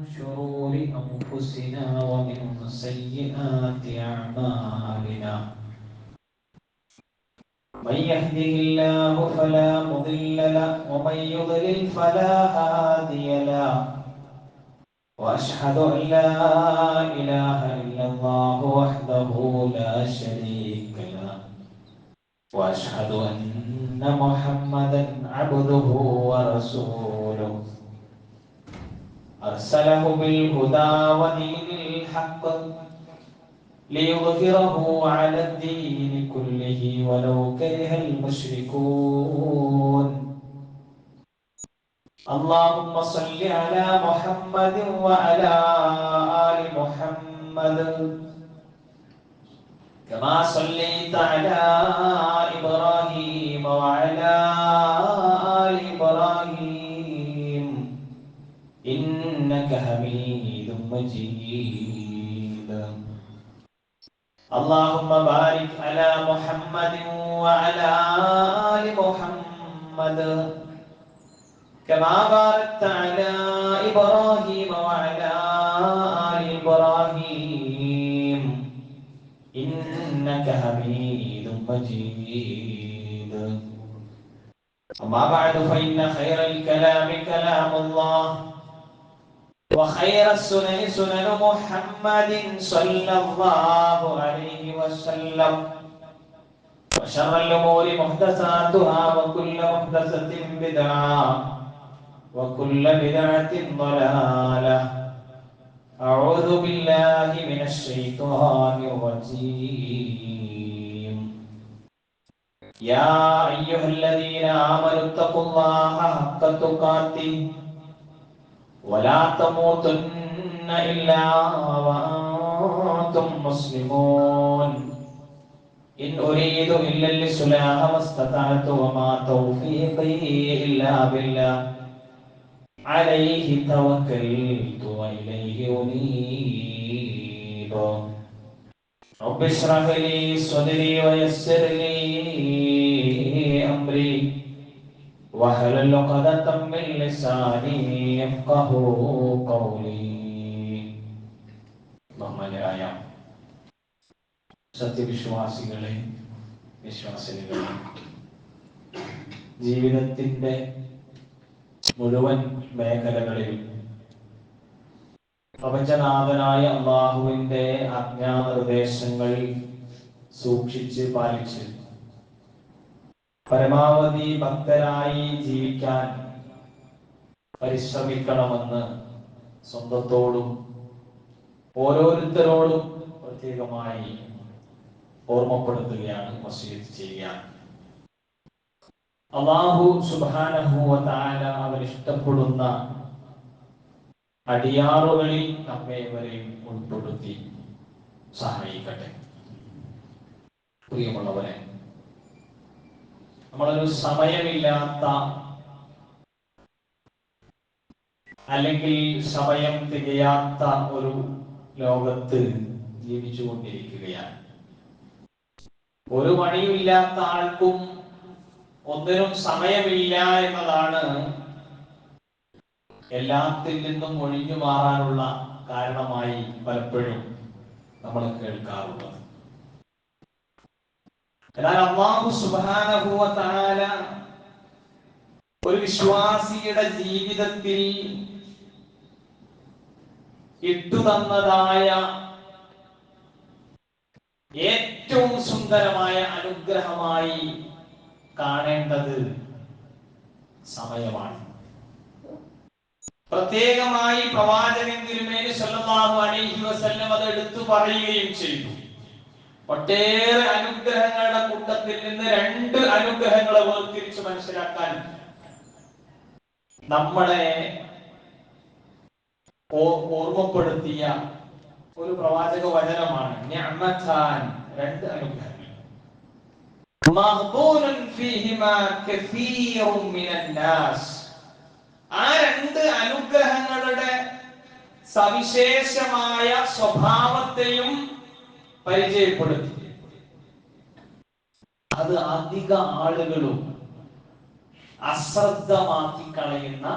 شرور أنفسنا ومن سيئات أعمالنا من يهده الله فلا مضل له ومن يضلل فلا هادي له وأشهد أن لا إله إلا الله وحده لا شريك له وأشهد أن محمدا عبده ورسوله أرسله بالهدى ودين الحق ليظهره على الدين كله ولو كره المشركون اللهم صل على محمد وعلى آل محمد كما صليت على إبراهيم وعلى آل إبراهيم إنك حميد مجيد اللهم بارك على محمد وعلى آل محمد كما باركت على إبراهيم وعلى آل إبراهيم إنك حميد مجيد أما بعد فإن خير الكلام كلام الله وخير السنن سنن محمد صلى الله عليه وسلم وشر الأمور محدثاتها وكل محدثة بدعة وكل بدعة ضلالة أعوذ بالله من الشيطان الرجيم يا أيها الذين آمنوا اتقوا الله حق تقاته ولا تموتن إلا وأنتم مسلمون إن أريد إلا الإصلاح ما استطعت وما توفيقي إلا بالله عليه توكلت وإليه أنيب رب اشرح لي صدري ويسر لي أمري واحلل عقدة من لساني يفقهوا قولي ബഹുമാന്യരായ സത്യവിശ്വാസികളെ വിശ്വാസികളെ ജീവിതത്തിന്റെ മുഴുവൻ മേഖലകളിലും പ്രപഞ്ചനാഥനായ അല്ലാഹുവിന്റെ ആജ്ഞാനിർദ്ദേശങ്ങൾ സൂക്ഷിച്ച് പാലിച്ച് പരമാവധി ഭക്തരായി ജീവിക്കാൻ പരിശ്രമിക്കണമെന്ന് സ്വന്തത്തോടും ഓരോരുത്തരോടും പ്രത്യേകമായി ഓർമ്മപ്പെടുത്തുകയാണ്, വസിയത്ത് ചെയ്യുകയാണ്. അല്ലാഹു സുബ്ഹാനഹു വ തആല അവൻ ഇഷ്ടപ്പെടുന്ന അടിയാറുകളിൽ നമ്മേവരെയും ഉൾപ്പെടുത്തി സഹായിക്കട്ടെ. പ്രിയമുള്ളവരെ, നമ്മളൊരു സമയമില്ലാത്ത അല്ലെങ്കിൽ സമയം തികയാത്ത ഒരു ലോകത്ത് ജീവിച്ചുകൊണ്ടിരിക്കുകയാണ്. ഒരു പണിയുമില്ലാത്ത ആൾക്കും ഒന്നിനും സമയമില്ല എന്നതാണ് എല്ലാത്തിൽ നിന്നും ഒഴിഞ്ഞു മാറാനുള്ള കാരണമായി പലപ്പോഴും നമ്മൾ കേൾക്കാറുള്ളത്. എന്നാൽ അല്ലാഹു സുബ്ഹാനഹു വ തആല ഒരു വിശ്വാസിയുടെ ജീവിതത്തിൽ ഇട്ടുതന്നതായ ഏറ്റവും സുന്ദരമായ അനുഗ്രഹമായി കാണേണ്ടത് സമയമാണ്. പ്രത്യേകമായി പ്രവാചകൻ തിരുമേനി സല്ലല്ലാഹു അലൈഹി വസല്ലം അത് എടുത്തു പറയുകയും ചെയ്തു. ഒട്ടേറെ അനുഗ്രഹങ്ങളുടെ കൂട്ടത്തിൽ നിന്ന് രണ്ട് അനുഗ്രഹങ്ങളെ വേർതിരിച്ച് മനസ്സിലാക്കാൻ നമ്മളെ ഓർമ്മപ്പെടുത്തിയ ഒരു പ്രവാചക വചനമാണ് നിഅമതാൻ, രണ്ട് അനുഗ്രഹങ്ങൾ. മഗ്ബൂനുൻ ഫീഹിമാ കസീറുൻ മിനൻ നാസ്. ആ രണ്ട് അനുഗ്രഹങ്ങളുടെ സവിശേഷമായ സ്വഭാവത്തെയും പരിചയപ്പെടുത്തി. അത് അധിക ആളുകളും അശ്രദ്ധമാക്കി കളയുന്ന,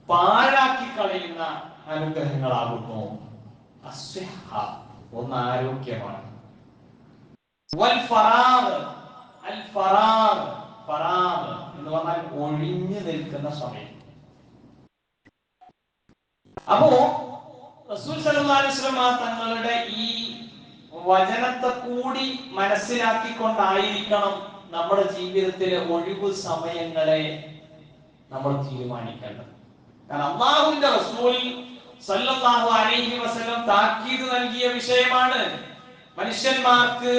പാഴാക്കി കളയുന്ന അനുഗ്രഹങ്ങളാകുന്നു. അസ്വഹ, ഒന്ന് ആരോഗ്യമാണ്. വൽ ഫറാഗ്, അൽ ഫറാഗ്, ഫറാഗ് എന്ന് പറഞ്ഞാൽ ഒഴിഞ്ഞു നിൽക്കുന്ന സമയം. അപ്പോ റസൂൽ സല്ലല്ലാഹു അലൈഹി വസല്ലം തങ്ങളുടെ ഈ വചനത്തെ കൂടി മനസ്സിലാക്കിക്കൊണ്ടായിരിക്കണം നമ്മുടെ ജീവിതത്തിലെ ഒഴിവു സമയങ്ങളെ നമ്മൾ തീരുമാനിക്കേണ്ടത്. കാരണം അല്ലാഹുവിന്റെ റസൂൽ സല്ലല്ലാഹു അലൈഹി വസല്ലം താക്കീത് നൽകിയ വിഷയമാണ്. മനുഷ്യന്മാർക്ക്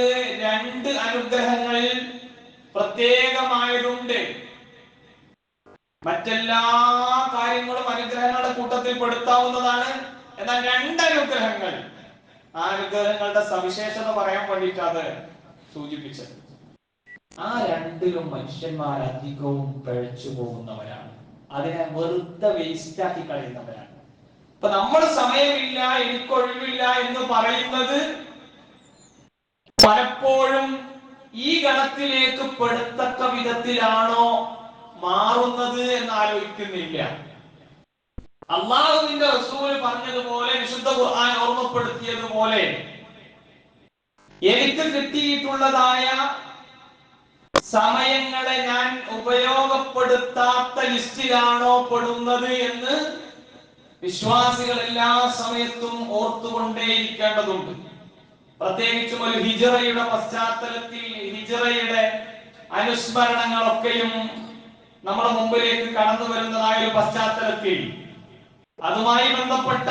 രണ്ട് അനുഗ്രഹങ്ങൾ പ്രത്യേകമായതുണ്ട്. മറ്റെല്ലാ കാര്യങ്ങളും അനുഗ്രഹങ്ങളുടെ കൂട്ടത്തിൽ പെടുത്താവുന്നതാണ്. എന്നാൽ രണ്ട് അനുഗ്രഹങ്ങൾ, ആ അനുഗ്രഹങ്ങളുടെ സവിശേഷത പറയാൻ വേണ്ടിയിട്ടാണ് സൂചിപ്പിച്ചത്. ആ രണ്ടിലും മനുഷ്യന്മാർ അധികവും പിഴച്ചു പോകുന്നവരാണ്. അതിനെ വെറുതെ വേസ്റ്റ് ആക്കി കളയുന്നവരാണ്. ഇപ്പൊ നമ്മൾ സമയമില്ല, എനിക്കൊഴിവില്ല എന്ന് പറയുന്നത് പലപ്പോഴും ഈ ഗണത്തിലേക്ക് പെടുത്തക്ക വിധത്തിലാണോ മാറുന്നത് എന്ന് ആലോചിക്കുന്നില്ല. അല്ലാഹുവിന്റെ റസൂൽ പറഞ്ഞതുപോലെ, വിശുദ്ധ ഖുർആൻ ഓർമ്മപ്പെടുത്തിയതുപോലെ, എനിക്ക് കിട്ടിയിട്ടുള്ളതായ സമയങ്ങളെ ഞാൻ ഉപയോഗപ്പെടുത്താത്ത ലിസ്റ്റിലാണോ പെടുന്നത് എന്ന് വിശ്വാസികൾ എല്ലാ സമയത്തും ഓർത്തുകൊണ്ടേയിരിക്കേണ്ടതുണ്ട്. പ്രത്യേകിച്ചും ഒരു ഹിജ്റയുടെ പശ്ചാത്തലത്തിൽ ഹിജ്റയുടെ അനുസ്മരണങ്ങളൊക്കെയും നമ്മുടെ മുമ്പിലേക്ക് കടന്നു വരുന്നതായ ഒരു പശ്ചാത്തലത്തിൽ അതുമായി ബന്ധപ്പെട്ട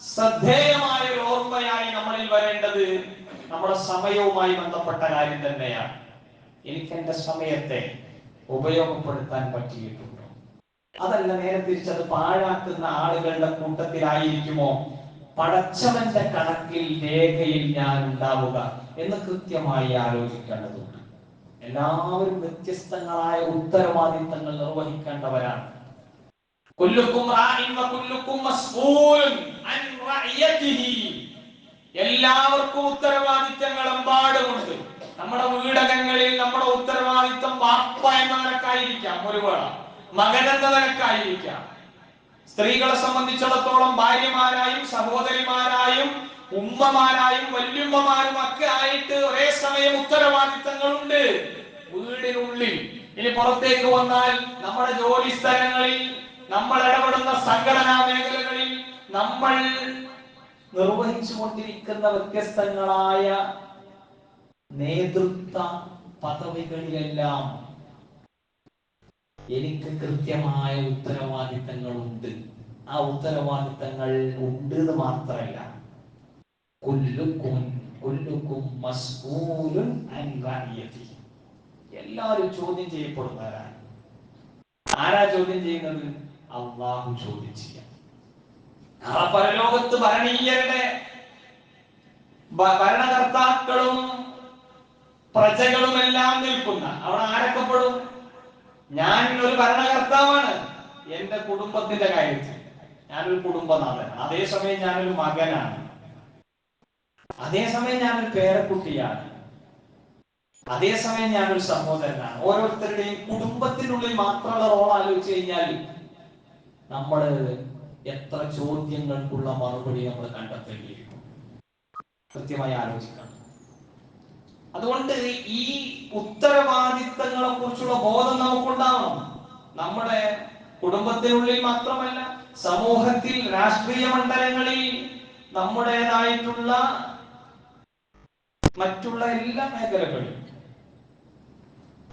ശ്രദ്ധേയമായ ഒരു ഓർമ്മയായി നമ്മളിൽ വരേണ്ടത് നമ്മുടെ സമയവുമായി ബന്ധപ്പെട്ട കാര്യം തന്നെയാണ്. എനിക്ക് എന്റെ സമയത്തെ ഉപയോഗപ്പെടുത്താൻ പറ്റിയിട്ടുണ്ടോ? അതല്ല, നേരെ തിരിച്ചത് പാഴാക്കുന്ന ആളുകളുടെ കൂട്ടത്തിലായിരിക്കുമോ പടച്ചവന്റെ കണക്കിൽ, രേഖയിൽ ഞാൻ ഉണ്ടാവുക എന്ന് കൃത്യമായി ആലോചിക്കേണ്ടതുണ്ട്. എല്ലാവരും വ്യത്യസ്തങ്ങളായ ഉത്തരവാദിത്തങ്ങൾ നിർവഹിക്കേണ്ടവരാണ്. കുല്ലുക്കും റാഇൻ വ കുല്ലുക്കും മസ്ഊലുൻ അൻ റഅയതിഹി. എല്ലാവർക്കും ഉത്തരവാദിത്തങ്ങൾ എമ്പാടുമുണ്ട്. നമ്മുടെ വീടകങ്ങളിൽ നമ്മുടെ ഉത്തരവാദിത്തം ബാപ്പ എന്ന നിലക്കായിരിക്കാം, ഒരു വേള മകൻ എന്ന നിലക്കായിരിക്കാം. സ്ത്രീകളെ സംബന്ധിച്ചിടത്തോളം ഭാര്യമാരായും സഹോദരിമാരായും ഉമ്മമാരായും വല്യുമ്മമാരും ഒക്കെ ആയിട്ട് ഒരേ സമയം ഉത്തരവാദിത്തങ്ങളുണ്ട് വീടിനുള്ളിൽ. ഇനി പുറത്തേക്ക് വന്നാൽ നമ്മുടെ ജോലി സ്ഥലങ്ങളിൽ, നമ്മൾ ഇടപെടുന്ന സംഘടനാ മേഖലകളിൽ, നമ്മൾ നിർവഹിച്ചു കൊണ്ടിരിക്കുന്ന വ്യത്യസ്തങ്ങളായ നേതൃത്വ പദവികളിലെല്ലാം എനിക്ക് കൃത്യമായ ഉത്തരവാദിത്തങ്ങളുണ്ട്. ആ ഉത്തരവാദിത്തങ്ങൾ ഉണ്ട് എന്ന് മാത്രമല്ല, എല്ലാവരും ചോദ്യം ചെയ്യപ്പെടുന്നവരാണ്. ആരാ ചോദ്യം ചെയ്യുന്നത്? അല്ലാഹു ചോദ്യം ചെയ്യാം. ആ പരലോകത്ത് ഭരണീയരുടെ, ഭരണകർത്താക്കളും പ്രജകളും എല്ലാം നിൽക്കുന്ന അവിടെ ആരൊക്കെ പെടും? ഞാൻ ഒരു ഭരണകർത്താവാണ് എന്റെ കുടുംബത്തിന്റെ കാര്യത്തിൽ, ഞാനൊരു കുടുംബനാഥനാണ്. അതേസമയം ഞാനൊരു മകനാണ്, അതേസമയം ഞാനൊരു പേരക്കുട്ടിയാണ്, അതേസമയം ഞാനൊരു സഹോദരനാണ്. ഓരോരുത്തരുടെയും കുടുംബത്തിനുള്ളിൽ മാത്രമുള്ള റോൾ ആലോചിച്ച് കഴിഞ്ഞാൽ നമ്മൾ എത്ര ചോദ്യങ്ങൾക്കുള്ള മറുപടി നമ്മൾ കണ്ടെത്തേണ്ടിയിരിക്കും. കൃത്യമായി ആലോചിക്കണം. അതുകൊണ്ട് ഈ ഉത്തരവാദിത്തങ്ങളെ കുറിച്ചുള്ള ബോധം നമുക്കുണ്ടാവണം. നമ്മുടെ കുടുംബത്തിനുള്ളിൽ മാത്രമല്ല, സമൂഹത്തിൽ, രാഷ്ട്രീയ മണ്ഡലങ്ങളിൽ, നമ്മുടേതായിട്ടുള്ള മറ്റുള്ള എല്ലാ മേഖലകളിലും,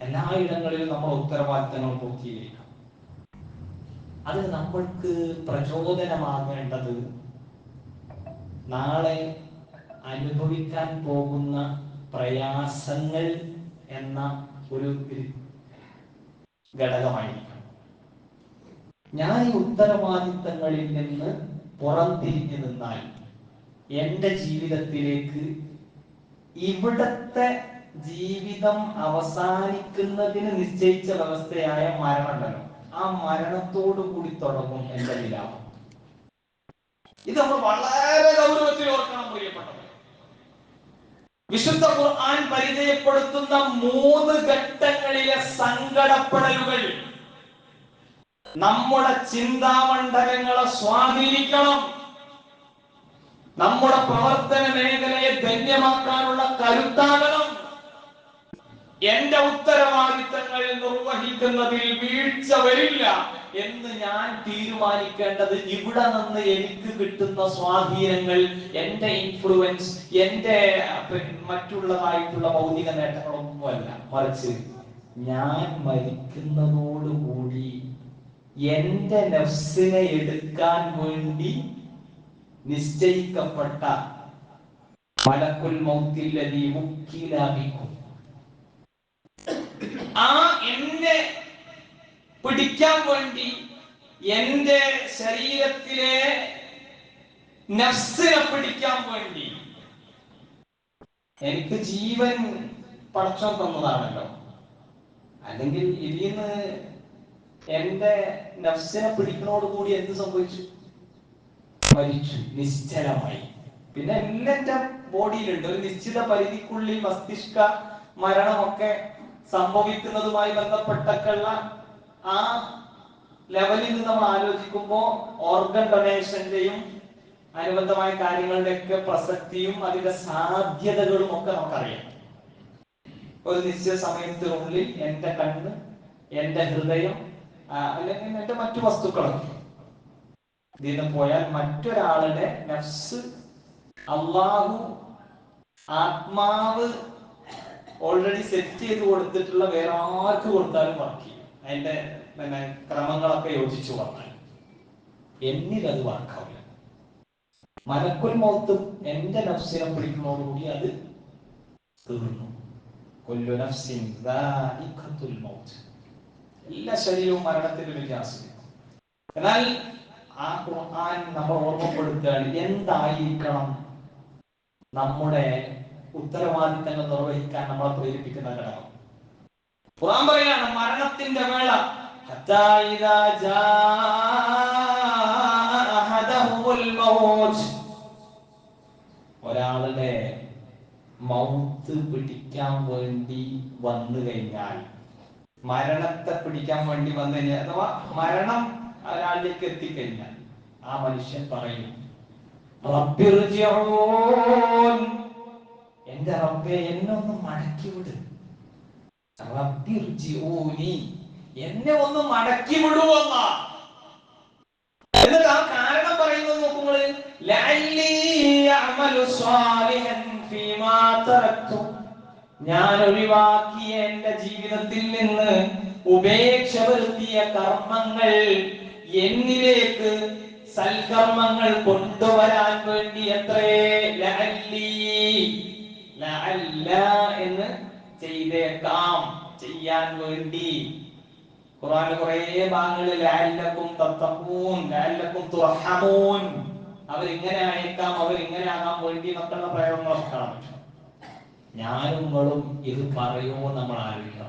എല്ലായിടങ്ങളിലും നമ്മൾ ഉത്തരവാദിത്തങ്ങൾ പൂർത്തീകരിക്കണം. അത് നമ്മൾക്ക് പ്രചോദനമാകേണ്ടത് നാളെ അനുഭവിക്കാൻ പോകുന്ന പ്രയാസങ്ങൾ എന്ന ഒരു ഘടകമായിരിക്കണം. ഞാൻ ഈ ഉത്തരവാദിത്തങ്ങളിൽ നിന്ന് പുറംതിരിഞ്ഞു നിന്നാൽ എന്റെ ജീവിതത്തിലേക്ക് ഇവിടത്തെ ജീവിതം അവസാനിക്കുന്നതിന് നിശ്ചയിച്ച വ്യവസ്ഥയായ മരണമുണ്ടല്ലോ, ആ മരണത്തോടു കൂടി തുടങ്ങും എന്റെ വിലാപം. ഇത് നമ്മൾ വളരെ ഗൗരവത്തിൽ ഓർക്കണം പ്രിയപ്പെട്ടവർ. വിശുദ്ധ ഖുർആൻ പരിചയപ്പെടുത്തുന്ന 3 ഘട്ടങ്ങളിലെ സങ്കടപ്പെടലുകൾ നമ്മുടെ ചിന്താമണ്ഡലങ്ങളെ സ്വാധീനിക്കണം. നമ്മുടെ പ്രവർത്തന മേഖലയെ ധന്യമാക്കാനുള്ള കരുത്താകണം. എന്റെ ഉത്തരവാദിത്തങ്ങൾ നിർവഹിക്കുന്നതിൽ വീഴ്ച വരില്ല എന്ന് ഞാൻ തീരുമാനിക്കേണ്ടത് ഇവിടെ നിന്ന് എനിക്ക് കിട്ടുന്ന സ്വാധീനങ്ങൾ, എന്റെ ഇൻഫ്ലുവൻസ്, എന്റെ മറ്റുള്ളതായിട്ടുള്ള ഭൗതിക നേട്ടങ്ങളൊന്നുമല്ല. മറിച്ച് ഞാൻ മരിക്കുന്നതോടുകൂടി എന്റെ നഫ്സിനെ എടുക്കാൻ വേണ്ടി നിശ്ചയിക്കപ്പെട്ട മലക്കുൽ മൗത്തില്ലദീ മുക്കില ബിക്കും, ആ എന്നെ പിടിക്കാൻ വേണ്ടി എന്റെ ശരീരത്തിലെ നഫ്സിനെ പിടിക്കാൻ വേണ്ടി എനിക്ക് ജീവൻ പടച്ചോൻ തന്നതാണല്ലോ. അല്ലെങ്കിൽ ഇതിന്ന് എന്റെ നഫ്സിനെ പിടിക്കുന്നതോടുകൂടി എന്ത് സംഭവിച്ചു? മരിച്ചു, നിശ്ചലമായി. പിന്നെ എല്ലാം എന്റെ ബോഡിയിലുണ്ട്. ഒരു നിശ്ചിത പരിധിക്കുള്ളിൽ മസ്തിഷ്ക മരണമൊക്കെ സംഭവിക്കുന്നതുമായി ബന്ധപ്പെട്ടൊക്കെയുള്ള ആ ലെവലിൽ നിന്ന് നമ്മൾ ആലോചിക്കുമ്പോൾ ഓർഗൻ ഡൊണേഷന്റെയും അനുബന്ധമായ കാര്യങ്ങളുടെയൊക്കെ പ്രസക്തിയും അതിന്റെ സാധ്യതകളും ഒക്കെ നമുക്കറിയാം. ഒരു നിശ്ചിത സമയത്തിനുള്ളിൽ എന്റെ കണ്ണ്, എന്റെ ഹൃദയം, അല്ലെങ്കിൽ എന്റെ മറ്റു വസ്തുക്കളൊക്കെ ഇതിന് പോയാൽ മറ്റൊരാളുടെ നഫ്സ് അല്ലാഹു ആത്മാവ് ഓൾറെഡി സെറ്റ് ചെയ്ത് കൊടുത്തിട്ടുള്ള വേറെ ആർക്ക് കൊടുത്താലും വർക്ക് ചെയ്യും. അതിന്റെ ക്രമങ്ങളൊക്കെ യോജിച്ചു വന്നാൽ എന്നിൽ അത് വർക്കാവില്ല. മലക്കുൽ മൗത്തും എന്റെ നഫ്സിനെ പിടിക്കുന്നതോടുകൂടി അത് തീർന്നു. കുല്ലു നഫ്സിൻ ദാഇഖത്തുൽ മൗത്ത്, എല്ലാ ശരീരവും മരണത്തിന്റെ വിശ്വാസം. എന്നാൽ ആ ഖുർആൻ നമ്മൾ ഓർമ്മപ്പെടുത്തുകയാണ് എന്തായിരിക്കണം നമ്മുടെ ഉത്തരവാദിത്തങ്ങൾ നിർവഹിക്കാൻ നമ്മളെ പ്രേരിപ്പിക്കുന്ന ഘടകം. ഖുർആൻ പറയാണ് മരണത്തിന്റെ വേള ഹത്താ ഇദാ ജാഅ അഹദഹുൽ മൗത്ത്, ഒരാളുടെ മൗത്ത് പിടിക്കാൻ വേണ്ടി വന്നു കഴിഞ്ഞാൽ, മരണത്തെ പിടിക്കാൻ വേണ്ടി വന്നു കഴിഞ്ഞാൽ, അഥവാ മരണം ഒരാളിലേക്ക് എത്തിക്കഴിഞ്ഞാൽ ആ മനുഷ്യൻ പറയും റബ്ബിർജിഊൻ, എന്റെ റബ്ബേ എന്നെ ഒന്ന് മടക്കി വിട്. റബ്ബിർജിഊനി, എന്നെ ഒന്ന് മടക്കി വിടുവെന്ന. എന്നിട്ട് ആ കാരണം പറയുന്നത് നോക്കുമ്പോൾ ലഅല്ലി അഅമലു സ്വാലിഹൻ ഫീമാ തറക്തു, ഞാൻ ഒഴിവാക്കിയ എന്റെ ജീവിതത്തിൽ നിന്ന് ഉപേക്ഷ വരുത്തിയ കർമ്മങ്ങൾ എന്നിലേക്ക് സൽക്കർമ്മങ്ങൾ കൊണ്ടുവരാൻ വേണ്ടി എത്രേ ലഅല്ലി, ലഅല്ല എന്ന് ചെയ്തേക്കാം, ചെയ്യാൻ വേണ്ടി. ഖുർആനിൽ കുറേ ഭാഗങ്ങളിൽ ലഅല്ലക്കും തത്തഖൂൻ, ലഅല്ലക്കും തുർഹമൂൻ, അവരിങ്ങനെ ആയേക്കാം, അവരിങ്ങനെ ആകാൻ വേണ്ടി എന്നൊക്കെയുള്ള പ്രയോഗങ്ങളൊക്കെ കാണാൻ പറ്റും. ഞാനും നിങ്ങളും ഇത് പറയുമോ നമ്മൾ ആലോചിക്കണം.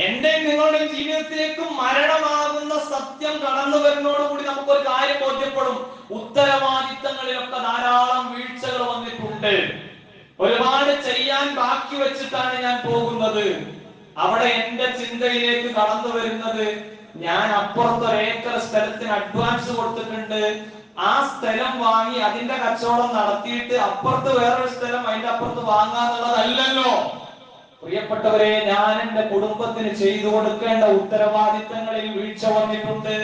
എന്റെ നിങ്ങളുടെ ജീവിതത്തിലേക്ക് മരണമാകുന്ന സത്യം കടന്നു വരുന്നതോടുകൂടി നമുക്കൊരു കാര്യം ബോധ്യപ്പെടും. ഉത്തരവാദിത്തങ്ങളിലൊക്കെ ധാരാളം വീഴ്ചകൾ വന്നിട്ടുണ്ട്. ഒരുപാട് ചെയ്യാൻ ബാക്കി വെച്ചിട്ടാണ് ഞാൻ പോകുന്നത്. അവിടെ എന്റെ ചിന്തയിലേക്ക് കടന്നു വരുന്നത്, ഞാൻ അപ്പുറത്ത് ഒരേക്കർ സ്ഥലത്തിന് അഡ്വാൻസ് കൊടുത്തിട്ടുണ്ട്, ആ സ്ഥലം വാങ്ങി അതിന്റെ കച്ചവടം നടത്തിയിട്ട് അപ്പുറത്ത് വേറൊരു സ്ഥലം അതിന്റെ അപ്പുറത്ത് വാങ്ങാന്നുള്ളതല്ലല്ലോ. പ്രിയപ്പെട്ടവരെ, ഞാൻ എന്റെ കുടുംബത്തിന് ചെയ്തു കൊടുക്കേണ്ട ഉത്തരവാദിത്തങ്ങളിൽ വീഴ്ച വന്നിട്ടുണ്ട്.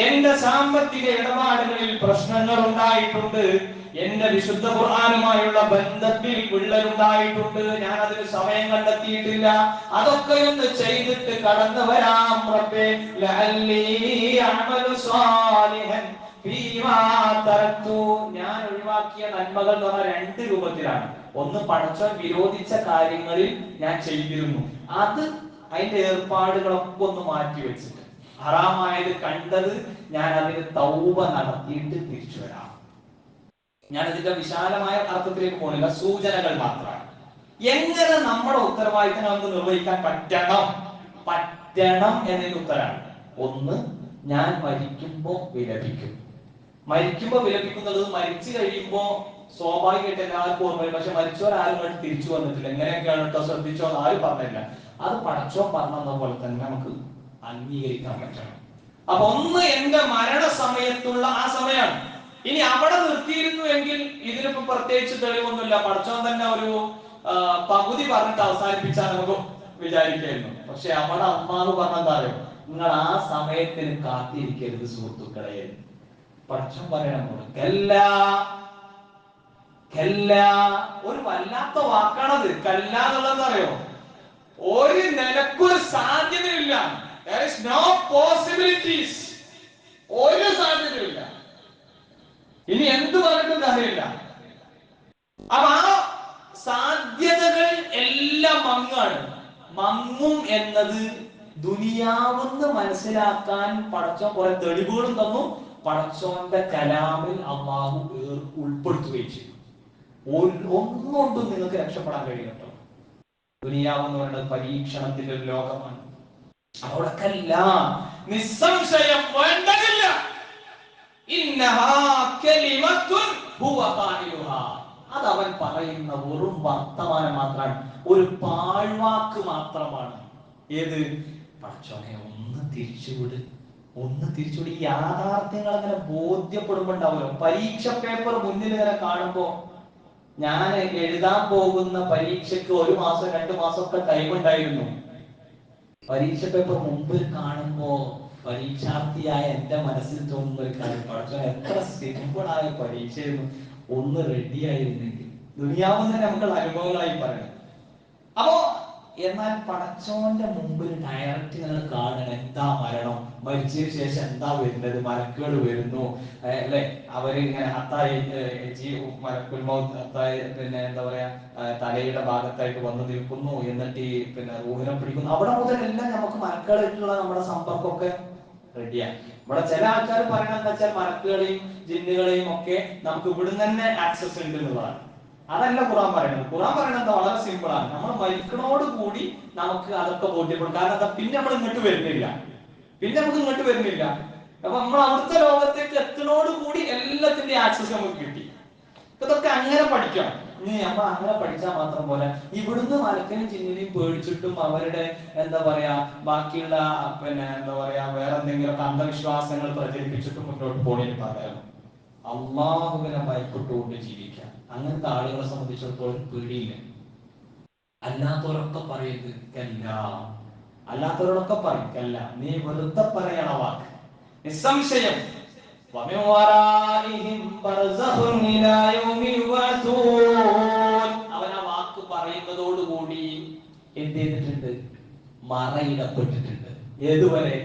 എന്റെ സാമ്പത്തിക ഇടപാടുകളിൽ പ്രശ്നങ്ങൾ ഉണ്ടായിട്ടുണ്ട്. എന്റെ വിശുദ്ധ ഖുർആനുമായുള്ള ബന്ധത്തിൽ വിള്ളലുണ്ടായിട്ടുണ്ട്. ഞാൻ അതിന് സമയം കണ്ടെത്തിയിട്ടില്ല. അതൊക്കെ ഒന്ന് ചെയ്തിട്ട് കടന്നു വരാം റബ്ബേ. ലഅല്ലി അഅമലു സ്വാലിഹൻ ഫീമാ തറക്തു, ഞാൻ ഒഴിവാക്കിയ നന്മകൾ എന്ന് പറഞ്ഞാൽ രണ്ട് രൂപത്തിലാണ്. ഒന്ന്, പടച്ചോൻ വിരോധിച്ച കാര്യങ്ങളിൽ ഞാൻ ചെയ്തിരുന്നു, അത് അതിന്റെ ഏർപ്പാടുകളൊക്കെ ഒന്ന് മാറ്റി വെച്ചിട്ട് ഹറാമായത് കണ്ടത് ഞാൻ അതിന് തൗബ നടത്തിയിട്ട് തിരിച്ചു വരാം. ഞാൻ ഇതിന്റെ വിശാലമായ അർത്ഥത്തിലേക്ക് പോകുന്നില്ല, സൂചനകൾ മാത്രമാണ്. എങ്ങനെ നമ്മുടെ ഉത്തരവാദിത്തങ്ങൾ നമുക്ക് നിർവഹിക്കാൻ പറ്റണം എന്നതിന്റെ ഉത്തരമാണ്. ഒന്ന്, ഞാൻ മരിക്കുമ്പോ വിലപിക്കും. മരിക്കുമ്പോ വിലപിക്കുന്നത് മരിച്ചു കഴിയുമ്പോ സ്വാഭാവികമായിട്ട് എല്ലാവർക്കും ഓർമ്മ വരും. പക്ഷെ മരിച്ചവരാരും കണ്ട് തിരിച്ചു വന്നിട്ടില്ല. എങ്ങനെയൊക്കെയാണ് കേട്ടോ, ശ്രദ്ധിച്ചോ, ആരും പറഞ്ഞില്ല. അത് പടച്ചോ പറഞ്ഞ പോലെ തന്നെ നമുക്ക് അംഗീകരിക്കാൻ പറ്റണം. അപ്പൊ ഒന്ന് എന്റെ മരണസമയത്തുള്ള ആ സമയമാണ്. ഇനി അവിടെ നിർത്തിയിരുന്നു എങ്കിൽ ഇതിനിപ്പോ പ്രത്യേകിച്ച് തെളിവൊന്നുമില്ല, പടച്ചോൻ തന്നെ ഒരു പകുതി പറഞ്ഞിട്ട് അവസാനിപ്പിച്ചാൽ നമുക്ക് വിചാരിക്കായിരുന്നു. പക്ഷെ അവിടെ അള്ളാഹു പറഞ്ഞെന്താ അറിയോ, നിങ്ങൾ ആ സമയത്തിന് കാത്തിരിക്കരുത് സുഹൃത്തുക്കളെ. പടച്ചോൻ പറയണം ഒരു വല്ലാത്ത വാക്കാണത്. കല്ല എന്നുള്ളത് അറിയോ, ഒരു നിലക്കൊരു സാധ്യതയില്ല. There is no possibilities. ഒരു സാധ്യതയില്ല. ഇനി എന്ത് പറഞ്ഞിട്ടും കാര്യമില്ല. അപ്പൊ ആ സാധ്യതകൾ എല്ലാം മങ്ങാണ്. മങ്ങും എന്നത് ദുനിയാവെന്ന് മനസ്സിലാക്കാൻ പടച്ചോൻ കുറെ തെളിവുകളും തന്നു. പടച്ചോന്റെ കലാമിൽ അള്ളാഹു ഉൾപ്പെടുത്തുകയും ചെയ്തു. ഒന്നുകൊണ്ടും നിങ്ങൾക്ക് രക്ഷപ്പെടാൻ കഴിയും കേട്ടോ. ദുനിയാവെന്ന് പറയുന്നത് പരീക്ഷണത്തിന്റെ ഒരു ലോകമാണ്. അവിടക്കല്ല നിസ്സംശയം വേണ്ടതില്ല. അത് അവൻ പറയുന്ന വെറും വർത്തമാനം മാത്രമാണ്, ഒരു പാഴ്വാക്ക് മാത്രമാണ്. ഏത്? പടച്ചോനെ ഒന്ന് തിരിച്ചുവിട്. ഈ യാഥാർത്ഥ്യങ്ങൾ അങ്ങനെ ബോധ്യപ്പെടുമ്പോണ്ടാവുമല്ലോ. പരീക്ഷ പേപ്പർ മുന്നിൽ ഇങ്ങനെ കാണുമ്പോ, ഞാൻ എഴുതാൻ പോകുന്ന പരീക്ഷയ്ക്ക് 1 മാസം 2 മാസമൊക്കെ ടൈം ഉണ്ടായിരുന്നു. പരീക്ഷ പേപ്പർ മുമ്പിൽ കാണുമ്പോ പരീക്ഷാർത്ഥിയായ എന്റെ മനസ്സിൽ തോന്നുന്ന ഒരു കാര്യം, പഠിച്ചോ എത്ര സിമ്പിളായ പരീക്ഷയായിരുന്നു, ഒന്ന് റെഡി ആയിരുന്നെങ്കിൽ. ദുനിയാവുന്ന നമുക്ക് അനുഭവങ്ങളായി പറയണം. അപ്പോ എന്നാൽ പടച്ചോന്റെ മുമ്പിൽ ഡയറക്റ്റ് നിങ്ങൾ കാണണം. എന്താ മരണം, മരിച്ചതിന് ശേഷം എന്താ വരുന്നത്, മലക്കുകൾ വരുന്നു അല്ലെ, അവര് ഇങ്ങനെ ഹത്തായി മലക്കുൽ മൗത്ത് ഹത്തായി, പിന്നെ എന്താ പറയാ, തലയുടെ ഭാഗത്തായിട്ട് വന്നു നിൽക്കുന്നു, എന്നിട്ട് പിന്നെ റൂഹിനെ പിടിക്കുന്നു. അവിടെ മുതലെല്ലാം നമുക്ക് മലക്കുകളായിട്ടുള്ള നമ്മുടെ സമ്പർക്കമൊക്കെ റെഡിയാണ്. ഇവിടെ ചില ആൾക്കാർ പറയണത് എന്താ വെച്ചാൽ മലക്കുകളെയും ജിന്നുകളെയും ഒക്കെ നമുക്ക് ഇവിടുന്ന് തന്നെ ആക്സസ് ഉണ്ട് എന്നുള്ളതാണ്. അതല്ല ഖുർആൻ പറയുന്നത്. ഖുർആൻ പറയുന്നത് വളരെ സിമ്പിൾ ആണ്. നമ്മൾ മരിക്കണോട് കൂടി നമുക്ക് അതൊക്കെ ബോധ്യപ്പെടും. കാരണം എന്താ, പിന്നെ നമ്മൾ ഇങ്ങോട്ട് വരുന്നില്ല. അപ്പൊ നമ്മൾ അവിടുത്തെ ലോകത്തേക്ക് എത്തുന്നോട് കൂടി എല്ലാത്തിന്റെ ആക്സസ് നമുക്ക് കിട്ടി. ഇതൊക്കെ അങ്ങനെ പഠിക്കണം. ഇനി നമ്മൾ അങ്ങനെ പഠിച്ചാൽ മാത്രം പോലെ ഇവിടുന്ന് മലക്കനും ചിന്നിനെയും പേടിച്ചിട്ടും അവരുടെ എന്താ പറയാ ബാക്കിയുള്ള പിന്നെ എന്താ പറയാ വേറെ എന്തെങ്കിലുമൊക്കെ അന്ധവിശ്വാസങ്ങൾ പ്രചരിപ്പിച്ചിട്ടും മുന്നോട്ട് പോകണേന് പകരം അള്ളാഹുവിനെ ഭയപ്പെട്ടുകൊണ്ട് ജീവിക്കാം. അങ്ങനത്തെ ആളുകളെ സംബന്ധിച്ചിടത്തോളം പേടിയില്ല. അല്ലാത്തവരൊക്കെ പറയരുത് കല്ല, അല്ലാത്തവരോടൊക്കെ പറയും കല്ല, നീ വെറുതെ പറയണ വാക്ക് നിസ്സംശയം. അവൻ ആ വാക്ക് പറയുന്നതോടുകൂടി എന്ത് ചെയ്തിട്ടുണ്ട്? മറയിടപ്പെട്ടിട്ടുണ്ട്. ഏതുവരെ?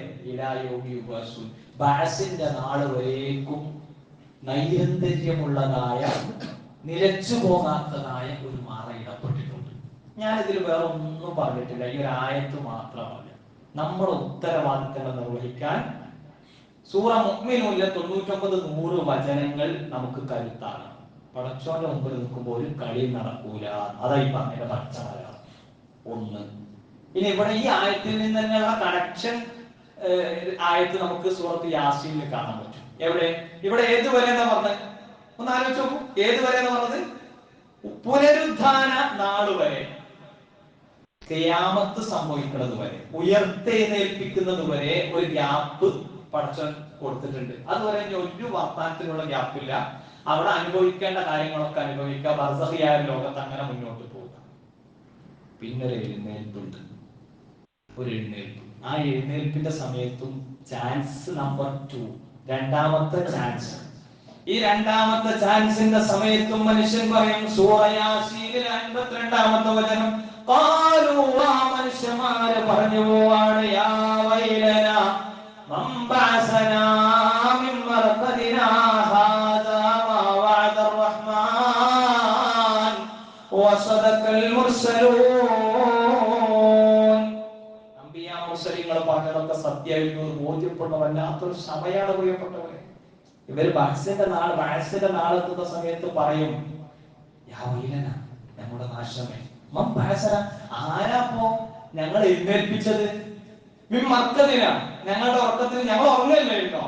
ബഅസിന്റെ നാൾ വരേക്കും നൈരന്തര്യമുള്ളതായ, നിലച്ചു പോകാത്തതായ ഒരു മറയിടപ്പെട്ടിട്ടുണ്ട്. ഞാനിതിൽ വേറെ ഒന്നും പറഞ്ഞിട്ടില്ല. ഈ ഒരു ആയത്ത് മാത്രമല്ല, നമ്മുടെ ഉത്തരവാദിത്തങ്ങൾ നിർവഹിക്കാൻ സൂറ മുഅ്മിനൂനിലെ 99-100 വചനങ്ങൾ നമുക്ക് കരുത്താണ്. പടച്ചോന്റെ മുമ്പിൽ നിൽക്കുമ്പോൾ ഒരു കളി നടക്കൂല. അതായി പറഞ്ഞ പച്ച മലയാളം. ഒന്ന്. ഇനി ഇവിടെ ഈ ആയത്തിൽ നിന്ന് തന്നെയുള്ള കണക്ഷൻ ആയത്ത് നമുക്ക് സൂറത്ത് യാസീനിൽ കാണാൻ പറ്റും. എവിടെ? ഇവിടെ ഏതുവരെ എന്നാ പറഞ്ഞത്? ഒന്ന് ആലോചിച്ച് നോക്കൂ. ഏതുവരെ എന്ന് പറഞ്ഞത്? പുനരുദ്ധാന നാള് വരെ, ഖിയാമത്ത് സംഭവിക്കുന്നത് വരെ, ഉയർത്തെഴുന്നേൽപ്പിക്കുന്നത് വരെ ഒരു ഗ്യാപ്പ് പടച്ചോൻ കൊടുത്തിട്ടുണ്ട്. അതുവരെ ഒരു വർത്താനത്തിനുള്ള ഗ്യാപ്പില്ല. അവിടെ അനുഭവിക്കേണ്ട കാര്യങ്ങളൊക്കെ അനുഭവിക്കുക. ബർസഖിയായ ലോകത്ത് അങ്ങനെ മുന്നോട്ട് പോവുക. പിന്നെ ഒരു എഴുന്നേൽപ്പുണ്ട്, ഒരു എഴുന്നേൽപ്പ്. ആ എഴുന്നേൽപ്പിന്റെ സമയത്തും ചാൻസ് നമ്പർ 2, രണ്ടാമത്തെ ചാൻസ്. ഈ രണ്ടാമത്തെ ചാൻസിന്റെ സമയത്തും മനുഷ്യൻ പറയും. സൂറ യാസീനിൽ 52-ാമത്തെ വചനം, ഖാലൂ, ആ മനുഷ്യന്മാര് പറഞ്ഞു പോവാണ്, യാ വൈലനാ മൻ ബഅസനാ മിൻ മർഖദിനാ ഹാദാ മാ വഅദർ റഹ്മാൻ വസദഖൽ മുർസലൂൻ. അംബിയാ മുർസലീങ്ങൾ പറഞ്ഞതൊക്കെ സത്യമായിരുന്നു ബോധ്യപ്പെടുന്ന വല്ലാത്തൊരു സമയമാണ് പ്രിയപ്പെട്ടവരെ. ഇവര് ബഅസിന്റെ നാളെത്തുന്ന സമയത്ത് പറയും, യാ വൈലനാ, നമ്മുടെ നാശമേ. മൻ ബഅസനാ, ആരാപ്പോ ഞങ്ങൾ എഴുന്നേൽപ്പിച്ചത്? മിൻ മർഖദിനാ, ഞങ്ങളുടെ ഉറക്കത്തിൽ ഞങ്ങൾ ഉറങ്ങല്ലായിരുന്നോ?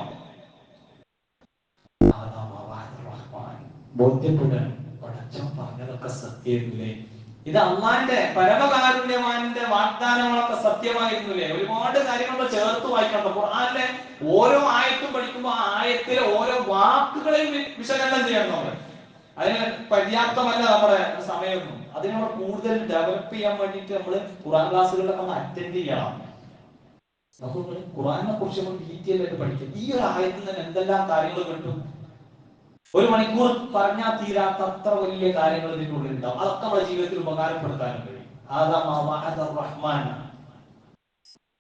ബോധ്യപ്പെടാൻ പടച്ചോൻ പറഞ്ഞതൊക്കെ സത്യമില്ലേ? ഇത് അള്ളാന്റെ പരമകാരുണ്യവാന്റെ വാഗ്ദാനങ്ങളൊക്കെ സത്യമായിരുന്നില്ലേ? ഒരുപാട് കാര്യങ്ങൾ ചേർത്ത് വായിക്കണം. ഖുർആനിലെ ഓരോ ആയത്തും പഠിക്കുമ്പോൾ ആ ആയത്തിലെ ഓരോ വാക്കുകളെയും വിശകലനം ചെയ്യണം നമ്മൾ. അതിന് പര്യാപ്തമല്ല നമ്മുടെ സമയമൊന്നും. അതിന് നമ്മൾ കൂടുതൽ ഡെവലപ്പ് ചെയ്യാൻ വേണ്ടിയിട്ട് നമ്മൾ ഖുർആൻ ക്ലാസ്സുകളിലൊക്കെ നമ്മൾ അറ്റൻഡ് ചെയ്യണം. നമുക്ക് ഖുർആനെ കുറിച്ച് നമ്മൾ ഡീറ്റെയിൽ ആയിട്ട് പഠിക്കും. ഈ ഒരു ആയത്തിൽ നിന്ന് എന്തെല്ലാം കാര്യങ്ങൾ കിട്ടും? ഒരു മണിക്കൂർ പറഞ്ഞാൽ തീരാത്ത അത്ര വലിയ കാര്യങ്ങൾ ഇതിന്റെ ഉള്ളിൽ ഉണ്ടാവും. അതൊക്കെ നമ്മുടെ ജീവിതത്തിൽ ഉപകാരപ്പെടുത്താനും കഴിയും. റഹ്മാൻ,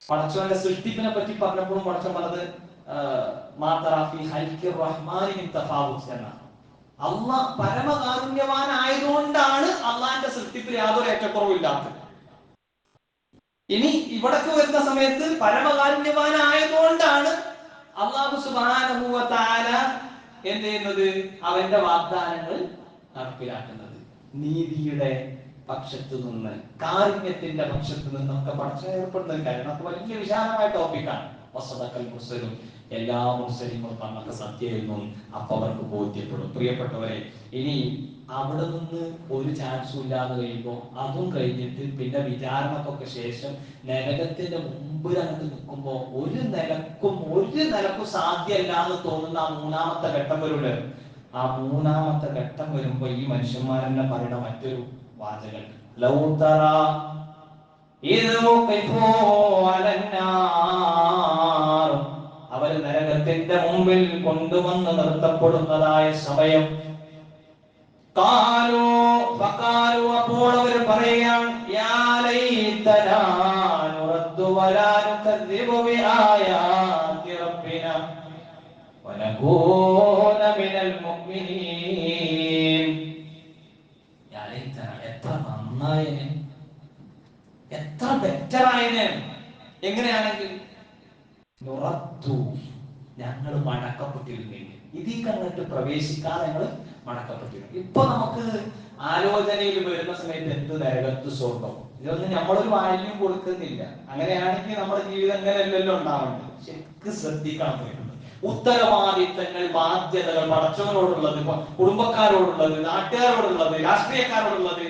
പടച്ചവന്റെ സൃഷ്ടിപ്പിനെ പറ്റി പറഞ്ഞപ്പോഴും പടച്ചവൻ പറഞ്ഞത് അള്ളാഹ് പരമകാരുണ്യവാനായതുകൊണ്ടാണ് അള്ളാഹിന്റെ സൃഷ്ടിപ്പിൽ യാതൊരു ഏറ്റക്കുറവില്ലാത്തത്. ഇനി ഇവിടക്ക് വരുന്ന സമയത്ത് പരമകാരുണ്യവാനായതുകൊണ്ടാണ് അല്ലാഹു സുബ്ഹാനഹു വ തആല എന്ത് ചെയ്യുന്നത്? അവന്റെ വാഗ്ദാനങ്ങൾ നടപ്പിലാക്കുന്നത്. നീതിയുടെ പക്ഷത്തു നിന്ന്, കാരുണ്യത്തിന്റെ പക്ഷത്തു നിന്നൊക്കെ പഠിച്ചു ഏർപ്പെടുന്ന ഒരു കാര്യം. നമുക്ക് വലിയ വിശാലമായ ടോപ്പിക്കാണ്. വസദഖൽ മുർസലും, എല്ലാ മുർസലിങ്ങളും പറഞ്ഞൊക്കെ സത്യമായിരുന്നു. അപ്പൊ അവർക്ക് ബോധ്യപ്പെടും. പ്രിയപ്പെട്ടവരെ, ഇനി അവിടെ നിന്ന് ഒരു ചാൻസും ഇല്ലാതെ കഴിയുമ്പോൾ അതും കഴിഞ്ഞിട്ട് പിന്നെ വിചാരണക്കൊക്കെ ശേഷം നരകത്തിന്റെ മുമ്പിൽ അങ്ങോട്ട് നിൽക്കുമ്പോൾ ഒരു നിലക്കും സാധ്യമല്ല എന്ന് തോന്നുന്ന ആ മൂന്നാമത്തെ ഘട്ടം വരൂല്ലേ? ആ മൂന്നാമത്തെ ഘട്ടം വരുമ്പോ ഈ മനുഷ്യന്മാരെന്നെ പറയുന്ന മറ്റൊരു വാചകം, ലൗ തറാ ഇദ് വഖിഫൂ അലന്നാർ, അവർ നരകത്തിന്റെ മുമ്പിൽ കൊണ്ടുവന്ന് നിർത്തപ്പെടുന്നതായ സമയം, അപ്പോൾ അവർ പറയാൻ, യാ ലൈതനാ നുറദ്ദു വലാ നുകദ്ദിബു ബിആയാതി റബ്ബിനാ വനകൂന മിനൽ മുഅ്മിനീൻ. യാ ലൈതനാ, എത്ര നന്നായനെ, എത്ര ബെറ്റർ ആയനെ. എങ്ങനെയാണെങ്കിൽ നുറദ്ദു, ഞങ്ങൾ മടക്കപ്പെട്ടിരുന്നെങ്കിൽ, ഇതിക്ക് അങ്ങോട്ട് പ്രവേശിക്കാതെ ഞങ്ങൾ മടക്കപ്പെട്ടിരുന്നു. ഇപ്പൊ നമുക്ക് ആലോചനയിൽ വരുന്ന സമയത്ത് എന്ത് നരകത്ത് സ്വർഗം, ഇതൊന്നും നമ്മളൊരു വാല്യം കൊടുക്കുന്നില്ല. അങ്ങനെയാണെങ്കിൽ നമ്മുടെ ജീവിതം അങ്ങനെയല്ലല്ലോ ഉണ്ടാവേണ്ടത്. ശരിക്കും ശ്രദ്ധിക്കണം. ഉത്തരവാദിത്തങ്ങൾ, ബാധ്യതകൾ, പടച്ചവനോടുള്ളത്, കുടുംബക്കാരോടുള്ളത്, നാട്ടുകാരോടുള്ളത്, രാഷ്ട്രീയക്കാരോടുള്ളത്,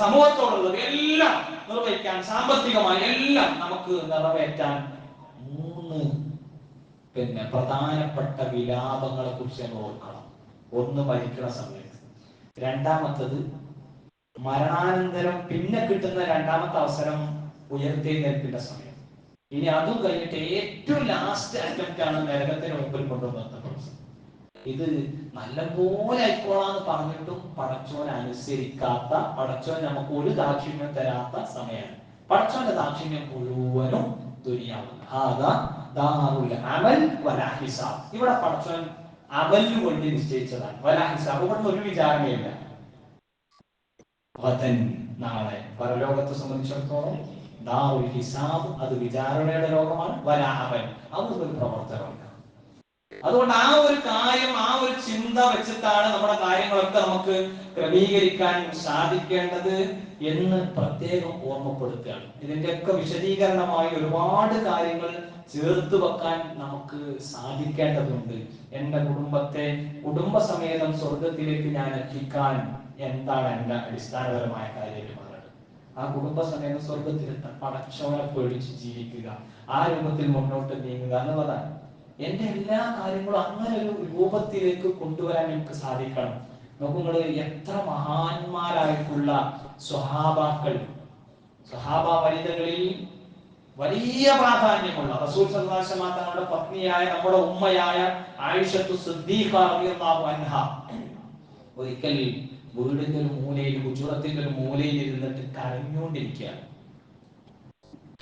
സമൂഹത്തോടുള്ളത് എല്ലാം നിർവഹിക്കാൻ, സാമ്പത്തികമായി എല്ലാം നമുക്ക് നിറവേറ്റാൻ 3 പ്രധാനപ്പെട്ട വിലാപങ്ങളെ കുറിച്ച് നമ്മൾ ഓർക്കണം. ഒന്ന് മരിക്കുന്ന സമയത്ത്, രണ്ടാമത്തത് മരണാനന്തരം പിന്നെ കിട്ടുന്ന രണ്ടാമത്തെ അവസരം ഉയർത്തെഴുന്നേൽപ്പിന്റെ സമയം. ഇനി അതും കഴിഞ്ഞിട്ട് ഏറ്റവും ലാസ്റ്റ് അറ്റംപ്റ്റ് ആണ് നരകത്തിന് മുമ്പിൽ കൊണ്ടുവന്നത്. ഇത് നല്ലപോലെ ആയിക്കോളാന്ന് പറഞ്ഞിട്ടും പടച്ചോൻ അനുസരിക്കാത്ത, പടച്ചോൻ നമുക്ക് ഒരു ദാക്ഷിണ്യം തരാത്ത സമയമാണ്. പടച്ചോന്റെ ദാക്ഷിണ്യം മുഴുവനും ദുനിയാവുന്നു. ഇവിടെ പടച്ചോൻ അമലിനു വേണ്ടി നിശ്ചയിച്ചതാണ്. വലാ ഹിസാബ്, ഇവിടെ ഒരു വിചാരണയില്ല. നാളെ പരലോകത്തെ സംബന്ധിച്ചിടത്തോളം ദാറുൽ ഹിസാബ്, അത് വിചാരണയുടെ ലോകമാണ്. വലാ അമൽ, അതൊരു പ്രവർത്തനമല്ല. അതുകൊണ്ട് ആ ഒരു കാര്യം, ആ ഒരു ചിന്ത വെച്ചിട്ടാണ് നമ്മുടെ കാര്യങ്ങളൊക്കെ നമുക്ക് ക്രമീകരിക്കാൻ സാധിക്കേണ്ടത് എന്ന് പ്രത്യേകം ഓർമ്മപ്പെടുത്തുകയാണ്. ഇതിന്റെയൊക്കെ വിശദീകരണമായി ഒരുപാട് കാര്യങ്ങൾ ചേർത്ത് വെക്കാൻ നമുക്ക് സാധിക്കേണ്ടതുണ്ട്. എന്റെ കുടുംബത്തെ കുടുംബസമേതം സ്വർഗത്തിലേക്ക് ഞാൻ എത്തിക്കാൻ എന്താണ് എന്റെ അടിസ്ഥാനപരമായ കാര്യമായിട്ട് മാറുന്നത്? ആ കുടുംബസമേതം സ്വർഗത്തിലെത്താൻ പടച്ചവനെ പേടിച്ച് ജീവിക്കുക, ആ രൂപത്തിൽ മുന്നോട്ട് നീങ്ങുക എന്നുള്ളതാണ്. എന്റെ എല്ലാ കാര്യങ്ങളും അങ്ങനെ ഒരു രൂപത്തിലേക്ക് കൊണ്ടുവരാൻ എനിക്ക് സാധിക്കണം. നോക്കുമ്പോൾ എത്ര മഹാന്മാരായിട്ടുള്ള സ്വഹാബാക്കൾ, സ്വഹാബ വനിതകളിൽ വലിയ പ്രാധാന്യമുള്ള റസൂൽ സല്ലല്ലാഹു അലൈഹി വസല്ലം തങ്ങളുടെ പത്നിയായ, നമ്മുടെ ഉമ്മയായ ആയിഷത്തു സിദ്ദീഖ റളിയല്ലാഹു അൻഹ ഒരിക്കൽ വീടിന്റെ ഒരു മൂലയിൽ, ഹുജറത്തിന്റെ ഒരു മൂലയിൽ ഇരുന്നിട്ട് കരഞ്ഞുകൊണ്ടിരിക്കുകയാണ്.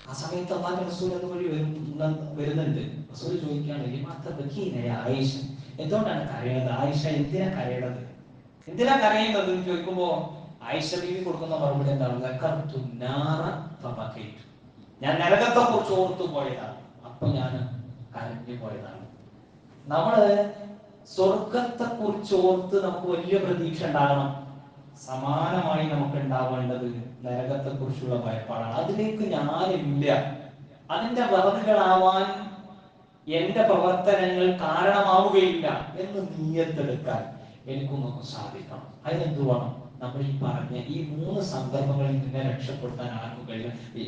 ആ സമയത്ത് അല്ലാഹുവിന്റെ റസൂൽ അതുവഴി വരുന്നുണ്ട്. റസൂൽ ചോദിക്കുകയാണ്, ആയിഷ, എന്തുകൊണ്ടാണ് കരയുന്നത്? ആയിഷ, എന്തിനാ കരയണത്, എന്തിനാ കരയുന്നത് എന്ന് ചോദിക്കുമ്പോ ആയിഷ ബീവി കൊടുക്കുന്ന മറുപടി എന്താണ്? ഞാൻ നരകത്തെ കുറിച്ച് ഓർത്തു പോയതാണ്, അപ്പൊ ഞാൻ കരഞ്ഞു പോയതാണ്. നമ്മള് സ്വർഗത്തെ കുറിച്ച് ഓർത്ത് നമുക്ക് വലിയ പ്രതീക്ഷ ഉണ്ടാകണം. സമാനമായി നമുക്ക് ഉണ്ടാവേണ്ടത് നരകത്തെ കുറിച്ചുള്ള ഭയപ്പാടാണ്. അതിലേക്ക് ഞാനില്ല, അതിന്റെ വെറുതുകളാവാൻ എന്റെ പ്രവർത്തനങ്ങൾ കാരണമാവുകയില്ല എന്ന് നിയത്തെടുക്കാൻ എനിക്കും നമുക്ക് സാധിക്കണം. അതിനെന്ത് വേണം? നമ്മൾ ഈ പറഞ്ഞ ഈ 3 സന്ദർഭങ്ങളിൽ നിന്നെ രക്ഷപ്പെടുത്താൻ ആർക്കും കഴിയും. ഈ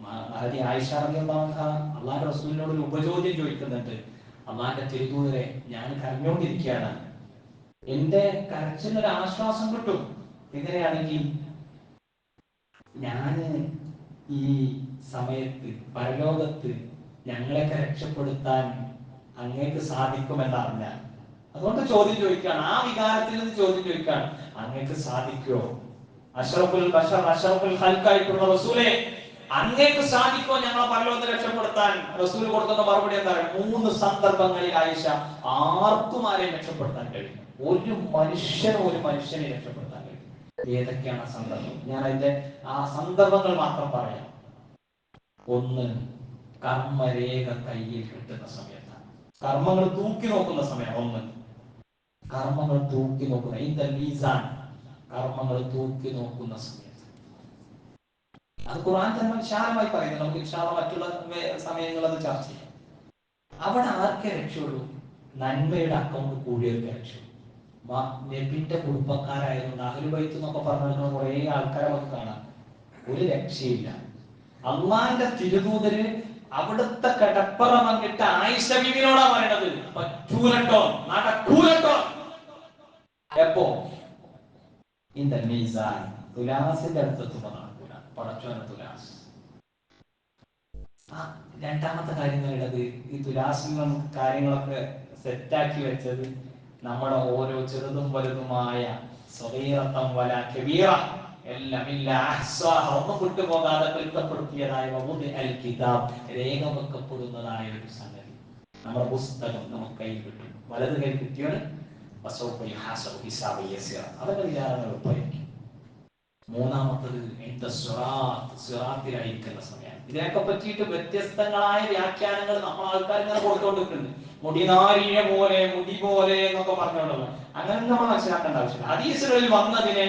മഹദി ആയിഷ റളിയല്ലാഹു അൻഹ അള്ളാഹുവിന്റെ റസൂലിനോട് ഒരു ഉപചോദ്യം ചോദിക്കുന്നുണ്ട്. അള്ളാഹിന്റെ തിരുദൂതരെ, ഞാൻ കരഞ്ഞുകൊണ്ടിരിക്കുകയാണ്, എന്റെ കരച്ചിലൊരു ആശ്വാസം കിട്ടും. എങ്ങനെയാണെങ്കിൽ ഞാന് ഈ സമയത്ത് പരലോകത്ത് ഞങ്ങളെയൊക്കെ രക്ഷപ്പെടുത്താൻ അങ്ങേക്ക് സാധിക്കുമെന്നറിഞ്ഞാൽ, അതുകൊണ്ട് ചോദ്യം ചോദിക്കുകയാണ്, ആ വികാരത്തിൽ നിന്ന് ചോദ്യം ചോദിക്കുകയാണ്, അങ്ങേക്ക് സാധിക്കുമോ? അഷ്റഫുൽ ബശർ, അഷ്റഫുൽ ഖൽഖായിട്ടുള്ള റസൂലേ, അങ്ങേക്ക് സാധിക്കുമോ ഞങ്ങളെ പരലോകത്ത് രക്ഷപ്പെടുത്താൻ? റസൂൽ കൊടുക്കുന്ന മറുപടി എന്താണ്? 3 സന്ദർഭങ്ങളിൽ ആയിഷ ആർക്കും ആരെയും രക്ഷപ്പെടുത്താൻ കഴിയും. ഒരു മനുഷ്യനെ രക്ഷപ്പെടുത്താൻ കഴിയും. ഏതൊക്കെയാണ് ആ സന്ദർഭം? ഞാൻ അതിന്റെ ആ സന്ദർഭങ്ങൾ മാത്രം പറയാം. 1, കർമ്മരേഖ കയ്യിൽ കിട്ടുന്ന സമയത്താണ്. കർമ്മങ്ങൾ തൂക്കി നോക്കുന്ന സമയം. 1, കർമ്മങ്ങൾ തൂക്കി നോക്കുന്ന, ഇതിന്റെ മീസാൻ, കർമ്മങ്ങൾ തൂക്കി നോക്കുന്ന സമയത്ത്. അത് ഖുർആൻ തന്നെ വിശാലമായി പറയുന്നത്. നമുക്ക് ഇൻഷാ അല്ലാഹ് മറ്റുള്ള സമയങ്ങൾ അത് ചർച്ച ചെയ്യാം. അവിടെ ആർക്കേ രക്ഷയുള്ളൂ? നന്മയുടെ അക്കൗണ്ട് കൂടിയവർക്ക് രക്ഷയുള്ളൂ. നബിന്റെ കുടുംബക്കാരായതുകൊണ്ട് അഹ്ലു ബൈത്ത് എന്നൊക്കെ പറഞ്ഞിട്ടുള്ള കുറെ ആൾക്കാരെ നമുക്ക് കാണാം. ഒരു രക്ഷയില്ല. അള്ളാന്റെ തിരുദൂതര് അവിടുത്തെ കടപ്പറ വന്നിട്ട് ആയിഷ ബീവിയോടാ പറയണത്, പറ്റൂലട്ടോ, നടക്കൂലട്ടോ. എപ്പോ? ഇന്റെ മീസാൻ, തുലാസിന്റെ അടുത്തെത്തുമ്പോ നടക്കൂല. പടച്ചോന തുലാസ്. രണ്ടാമത്തെ കാര്യം പറയുന്നത്, ഈ തുലാസിൽ നമുക്ക് കാര്യങ്ങളൊക്കെ സെറ്റാക്കി വെച്ചത് നമ്മുടെ ഓരോ ചെറുതും വലുതുമായ സ്വഗീറത്തം വല കബീറ എല്ലാം ഒന്നും വിട്ടുപോകാതെ പൊരുത്തപ്പെടുത്തിയതായ രേഖവെക്കപ്പെടുന്നതായ ഒരു സംഗതി. നമ്മുടെ പുസ്തകം നമുക്ക് കയ്യിൽ കിട്ടും. വലത് കയ്യിൽ കിട്ടിയത് അവരുടെ വിചാരങ്ങൾ എളുപ്പമായിരിക്കും. മൂന്നാമത്തത് സിറാത്തിലായിരിക്കുന്ന സമയമാണ്. ഇതിനൊക്കെ പറ്റിയിട്ട് വ്യത്യസ്തങ്ങളായ വ്യാഖ്യാനങ്ങൾ നമ്മൾ ആൾക്കാർ ഇങ്ങനെ കൊടുത്തോണ്ടിട്ടുണ്ട്. മുടിനാരിയെ പോലെ, മുടി പോലെ എന്നൊക്കെ പറഞ്ഞോണ്ടല്ലോ. അങ്ങനെ നമ്മൾ മനസ്സിലാക്കേണ്ട ആവശ്യമില്ല. ഹദീസുകളിൽ വന്നതിനെ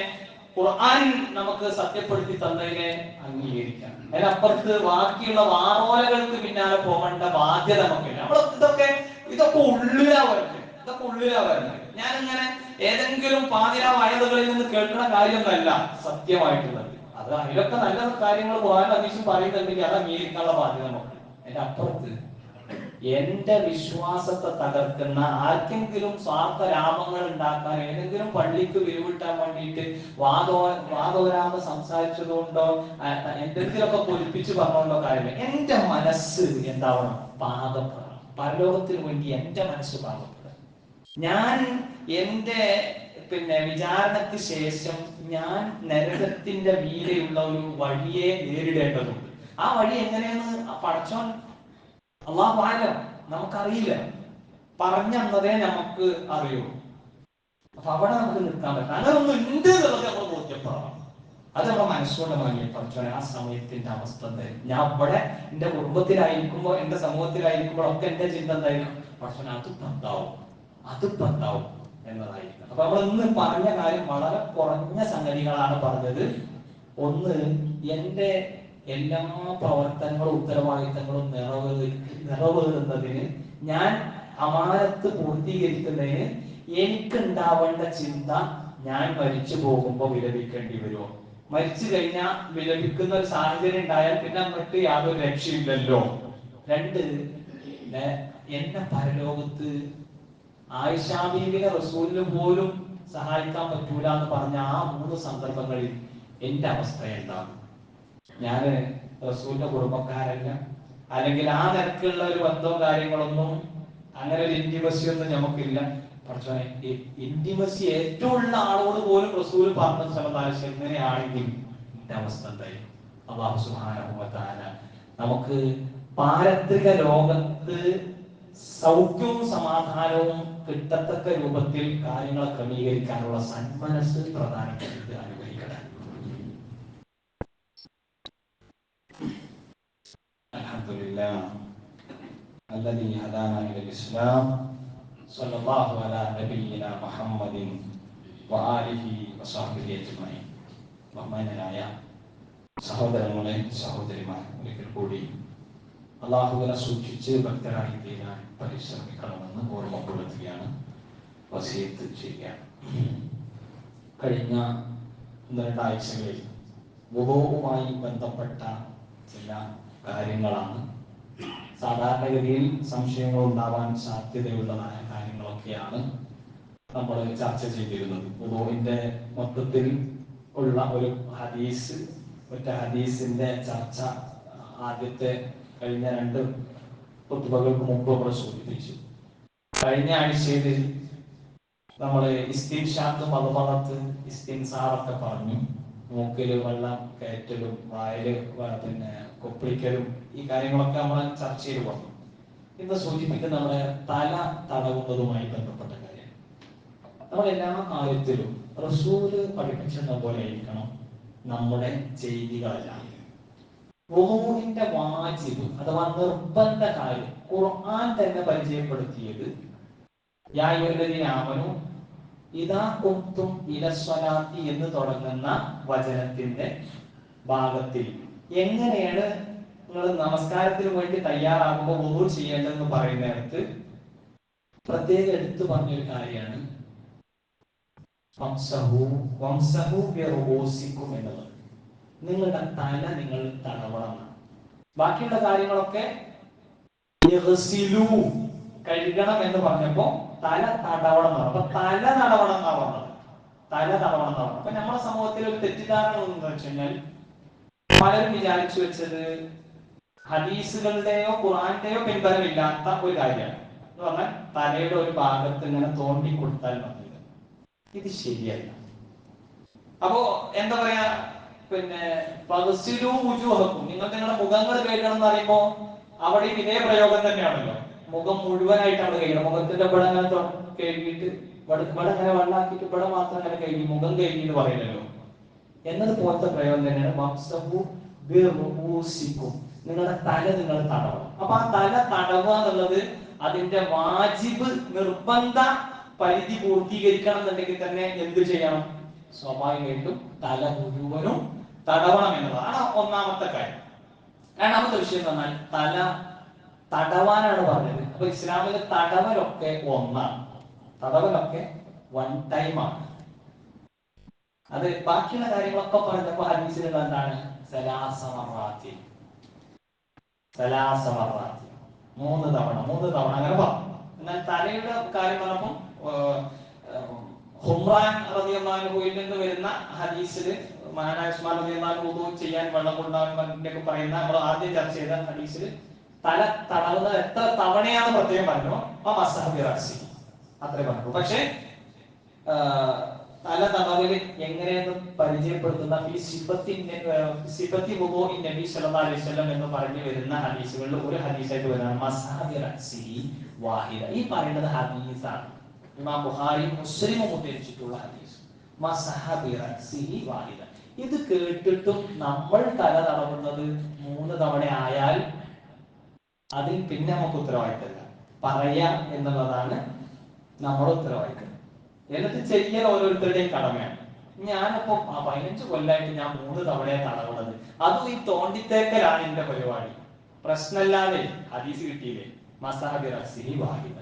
ഖുർആൻ നമുക്ക് സത്യപ്പെടുത്തി തന്നതിനെ അംഗീകരിക്കാം. അതിനപ്പുറത്ത് ബാക്കിയുള്ള വാറോലകൾക്ക് പിന്നാലെ പോകേണ്ട ബാധ്യത നമുക്കില്ല. നമ്മൾ ഇതൊക്കെ ഉള്ളിലാ വരുന്നത്. ഞാനിങ്ങനെ ഏതെങ്കിലും പാതിരാ വയലുകളിൽ നിന്ന് കേൾക്കുന്ന കാര്യമൊന്നല്ല സത്യമായിട്ടുള്ളത്. അത് അതിലൊക്കെ നല്ല കാര്യങ്ങൾ ഖുർആൻ ഹദീസും പറയുന്നുണ്ടെങ്കിൽ അത് അംഗീകരിക്കാനുള്ള ബാധ്യത നമുക്ക്. അതിന്റെ അപ്പുറത്ത് എന്റെ വിശ്വാസത്തെ തകർക്കുന്ന ആർക്കെങ്കിലും സ്വാർത്ഥ ലാഭങ്ങൾ ഉണ്ടാക്കാൻ, ഏതെങ്കിലും പള്ളിക്ക് വിരിവിട്ടാൻ വേണ്ടിയിട്ട് വാദോരാമ സംസാരിച്ചതുകൊണ്ടോ എന്തെങ്കിലുമൊക്കെ പൊലിപ്പിച്ച് പറഞ്ഞുകൊണ്ടോ കാര്യമില്ല. എന്റെ മനസ്സ് എന്താവണം? പാകപ്പെടണം. പരലോകത്തിന് വേണ്ടി എന്റെ മനസ്സ് പാകപ്പെടണം. ഞാൻ എന്റെ വിചാരണയ്ക്ക് ശേഷം ഞാൻ നരകത്തിന്റെ വീരയുള്ള ഒരു വഴിയെ നേരിടേണ്ടതുണ്ട്. ആ വഴി എങ്ങനെയെന്ന് പടച്ചോൻ അല്ലാഹു അഅലം, നമുക്കറിയില്ല. പറഞ്ഞതേ നമുക്ക് അറിയൂ. അപ്പൊ അവിടെ നമുക്ക് നിൽക്കാൻ പറ്റും. അങ്ങനെ ഒന്നും ഉണ്ട് എന്നുള്ളത് നമ്മൾ ബോധ്യപ്പെടണം. അത് നമ്മുടെ മനസ്സുകൊണ്ട് വാങ്ങിയ പടച്ചോനെ ആ സമയത്തിന്റെ അവസ്ഥ എന്തായാലും. ഞാൻ ഇവിടെ എന്റെ കുടുംബത്തിലായിരിക്കുമ്പോ, എന്റെ സമൂഹത്തിലായിരിക്കുമ്പോഴൊക്കെ എന്റെ ചിന്ത എന്തായാലും പടച്ചോനെ അതിപ്പോ എന്താവും എന്നതായിരിക്കും. അപ്പൊ നമ്മൾ ഇന്ന് പറഞ്ഞ കാര്യം വളരെ കുറഞ്ഞ സംഗതികളാണ് പറഞ്ഞത്. 1, എന്റെ എല്ലാ പ്രവർത്തനങ്ങളും ഉത്തരവാദിത്തങ്ങളും നിറവേറുന്നതിന്, ഞാൻ അമാനത്ത് പൂർത്തീകരിക്കുന്നതിന് എനിക്കുണ്ടാവേണ്ട ചിന്ത, ഞാൻ മരിച്ചു പോകുമ്പോൾ വിലപിക്കേണ്ടി വരുമോ? മരിച്ചു കഴിഞ്ഞാൽ വിലപിക്കുന്ന ഒരു സാഹചര്യം ഉണ്ടായാൽ പിന്നെ അങ്ങോട്ട് യാതൊരു രക്ഷയില്ലല്ലോ. 2, എന്നെ പരലോകത്ത് ആയിഷാ ബീവിനെ റസൂലിന് പോലും സഹായിക്കാൻ പറ്റൂല എന്ന് പറഞ്ഞ ആ 3 സന്ദർഭങ്ങളിൽ എന്റെ അവസ്ഥ എന്താണ്? ഞാന് റസൂലിന്റെ കുടുംബക്കാരല്ല, അല്ലെങ്കിൽ ആ നിരക്കുള്ള ഒരു ബന്ധവും കാര്യങ്ങളൊന്നും, അങ്ങനെ ഒരു ഇന്റിമസി ഒന്നും നമുക്കില്ല. പക്ഷേ ഇന്റിമസി ഏറ്റവും ഉള്ള ആളോട് പോലും റസൂൽ പറഞ്ഞ സമയത്ത് എങ്ങനെയാണെങ്കിൽ എന്റെ അവസ്ഥ എന്തായി? അല്ലാഹു സുബ്ഹാനഹു വ തആല നമുക്ക് പാരത്രിക ലോകത്ത് സൗഖ്യവും സമാധാനവും കിട്ടത്തക്ക രൂപത്തിൽ കാര്യങ്ങളെ ക്രമീകരിക്കാനുള്ള സന്മനസ് പ്രദാനം ചെയ്ത് അനുഗ്രഹിക്കട്ടെ. അൽഹംദുലില്ലാഹ് അല്ലദീ ഹദാനാ ഇലൽ ഇസ്ലാം സ്വല്ലല്ലാഹു അലാ നബിയിനാ മുഹമ്മദിൻ വആലിഹി വസഹ്ബിഹി അജ്മഈൻ. ബഹുമാന്യരായ സഹോദരങ്ങളെ, സഹോദരിമാരെ, ഒരിക്കൽ കൂടി അല്ലാഹുവിനെ സൂക്ഷിച്ച് ഭക്തരായി തീരാൻ പരിശ്രമിക്കണമെന്ന് ഓർമ്മപ്പെടുത്തുകയാണ്, വസിയത്ത് ചെയ്യുകയാണ്. കഴിഞ്ഞ രണ്ടാഴ്ചകളിൽ വുളൂവുമായി ബന്ധപ്പെട്ട ചില കാര്യങ്ങളാണ്. സാധാരണഗതിയിൽ സംശയങ്ങൾ ഉണ്ടാവാൻ സാധ്യതയുള്ളതായ കാര്യങ്ങളൊക്കെയാണ് നമ്മൾ ചർച്ച ചെയ്തിരുന്നത്. വുളൂവിന്റെ മൊത്തത്തിൽ ഉള്ള ഒരു ഹദീസ്, ഒറ്റ ഹദീസിന്റെ ചർച്ച ആദ്യത്തെ കഴിഞ്ഞ 2 ഖുതുബകൾക്ക് മുമ്പ് നമ്മൾ സൂചിപ്പിച്ചു. കഴിഞ്ഞ ആഴ്ചയിൽ നമ്മൾ ഇസ്തിൻഷാഖ്, മദ്മദത്ത്, ഇസ്തിൻസാറൊക്കെ പറഞ്ഞു. മൂക്കില് വെള്ളം കയറ്റലും വായില് പിന്നെ കൊപ്പിളിക്കലും ഈ കാര്യങ്ങളൊക്കെ നമ്മൾ ചർച്ചയിൽ വന്നു. ഇന്ന് സൂചിപ്പിക്കുന്ന നമ്മുടെ തല തടവുന്നതുമായി ബന്ധപ്പെട്ട കാര്യം. നമ്മൾ എല്ലാ കാര്യത്തിലും റസൂല് പഠിപ്പിച്ചെന്ന പോലെ ആയിരിക്കണം നമ്മുടെ ചെയ്തികളെല്ലാം. വുളൂഇന്റെ വാജിബ് അഥവാ നിർബന്ധ കാര്യം ഖുർആൻ തന്നെ പരിചയപ്പെടുത്തിയത് യാ അയ്യുഹല്ലദീന ആമനൂ ഇദാ ഖുംതും ഇലസ്സലാത്തി എന്ന് തുടങ്ങുന്ന വചനത്തിന്റെ ഭാഗത്തിൽ എങ്ങനെയാണ് നിങ്ങൾ നമസ്കാരത്തിന് വേണ്ടി തയ്യാറാകുമ്പോൾ വുളൂ ചെയ്യേണ്ടതെന്ന് പറയുന്നിടത്ത് പ്രത്യേകം എടുത്തു പറഞ്ഞൊരു കാര്യമാണ് വംസഹു ബിറുഊസിക്കും എന്നുള്ളത്. നിങ്ങളുടെ തല നിങ്ങൾ തടവണം. ബാക്കിയുള്ള കാര്യങ്ങളൊക്കെ കഴുകണം എന്ന് പറഞ്ഞപ്പോ തല തടവണം എന്നാണ്. അപ്പൊ തല തടവണം എന്നാ പറഞ്ഞത്. തല തടവണം എന്നാണ്. അപ്പൊ നമ്മുടെ സമൂഹത്തിൽ ഒരു തെറ്റിദ്ധാരണ എന്ന് വെച്ച് കഴിഞ്ഞാൽ പലരും വിചാരിച്ചു വെച്ചത് ഹദീസുകളുടെയോ ഖുർആന്റെയോ പിൻബലമില്ലാത്ത ഒരു കാര്യമാണ്. എന്ന് പറഞ്ഞാൽ തലയുടെ ഒരു ഭാഗത്ത് ഇങ്ങനെ തോണ്ടി കൊടുത്താൽ മതി. ഇത് ശരിയല്ല. അപ്പോ എന്താ പറയാ, പിന്നെ ഫഗ്സിലൂ വുജൂഹക്കും, നിങ്ങൾ നിങ്ങളുടെ മുഖങ്ങൾ കഴുകണം എന്ന് പറയുമ്പോ അവിടെയും ഇതേ പ്രയോഗം തന്നെയാണല്ലോ. മുഖം മുഴുവനായിട്ടാണ് കഴുകണം. മുഖത്തിന്റെ ഇവിടെ അങ്ങനെ കഴുകിയിട്ട് ഇവിടെ അങ്ങനെ വെള്ളാക്കിയിട്ട് ഇവിടെ മാത്രം അങ്ങനെ കഴുകി മുഖം കഴുകി എന്ന് പറയില്ലല്ലോ. എന്നതുപോലത്തെ പ്രയോഗം തന്നെയാണ് വംസഹു ബിറുഊസിക്കും, നിങ്ങളുടെ തല നിങ്ങൾ തടവണം. അപ്പൊ ആ തല തടവുക എന്നുള്ളത് അതിന്റെ വാജിബ് നിർബന്ധ പരിധി പൂർത്തീകരിക്കണം എന്നുണ്ടെങ്കിൽ തന്നെ എന്ത് ചെയ്യണം? സ്വാഭാവികമായിട്ടും തല മുഴുവനും തടവണം എന്നതാണ് ഒന്നാമത്തെ കാര്യം. രണ്ടാമത്തെ വിഷയം എന്ന് പറഞ്ഞാൽ തല തടവാനാണ് പറഞ്ഞത്. അപ്പൊ ഇസ്ലാമിലെ തടവലൊക്കെ ഒന്നാണ്. തടവലൊക്കെ വൺ ടൈം ആണ്. അത് ബാക്കിയുള്ള കാര്യങ്ങളൊക്കെ പറഞ്ഞപ്പോ ഹദീസിലുള്ള എന്താണ്? സലാസമറാത്തി, 3 തവണ അങ്ങനെ പറഞ്ഞു. എന്നാൽ തലയുടെ കാര്യം പറഞ്ഞപ്പം ഹുംറാൻ റളിയല്ലാഹു അൻഹുവിൽ നിന്ന് വരുന്ന ഹദീസിൽ മഹാനായ ഉസ്മാൻ റളിയല്ലാഹു അൻഹു വുദൂ ചെയ്യാൻ വെള്ളം കൊണ്ടുപോകാൻ പറയുന്ന നമ്മൾ ആദ്യം ചർച്ച ചെയ്ത ഹദീസിൽ തല തടവുന്നത് എത്ര തവണയാണ് പ്രത്യേകം പറഞ്ഞു. അത്രേ പറഞ്ഞു. പക്ഷേ തല തടവല് എങ്ങനെയെന്ന് പരിചയപ്പെടുത്തുന്ന സിഫത്തി വുദൂഇൻ നബി സല്ലല്ലാഹു അലൈഹി വസല്ലം എന്ന് പറഞ്ഞു വരുന്ന ഹദീസുകളിൽ ഒരു ഹദീസായിട്ട് വരുന്നതാണ് മസ്ഹബി റഅസിഹി വാഹിദ. ഈ പറയുന്നത് ഹദീസാണ്. ഇമാം ബുഖാരിയും മുസ്ലിമും ഉദ്ധരിച്ചിട്ടുള്ള ഹദീസ് മസ്ഹബി റഅസിഹി വാഹിദ. ഇത് കേട്ടിട്ടും നമ്മൾ തല തടവുന്നത് 3 തവണ ആയാൽ അതിൽ പിന്നെ നമുക്ക് ഉത്തരവാദിത്തമില്ല. പറയാ എന്നുള്ളതാണ് നമ്മുടെ ഉത്തരവാദിത്തം. എന്നിട്ട് ചെയ്യൽ ഓരോരുത്തരുടെയും കടമയാണ്. ഞാനിപ്പോ 15 കൊല്ലമായിട്ട് ഞാൻ 3 തവണയെ തടവുന്നത്. അതും ഈ തോണ്ടിത്തേക്കലാണ് എന്റെ പരിപാടി. പ്രശ്നമില്ലാതെ ഹദീസ് കിട്ടിയില്ലേ? മസ്ഹബി റഅസിഹി വാഹിദ,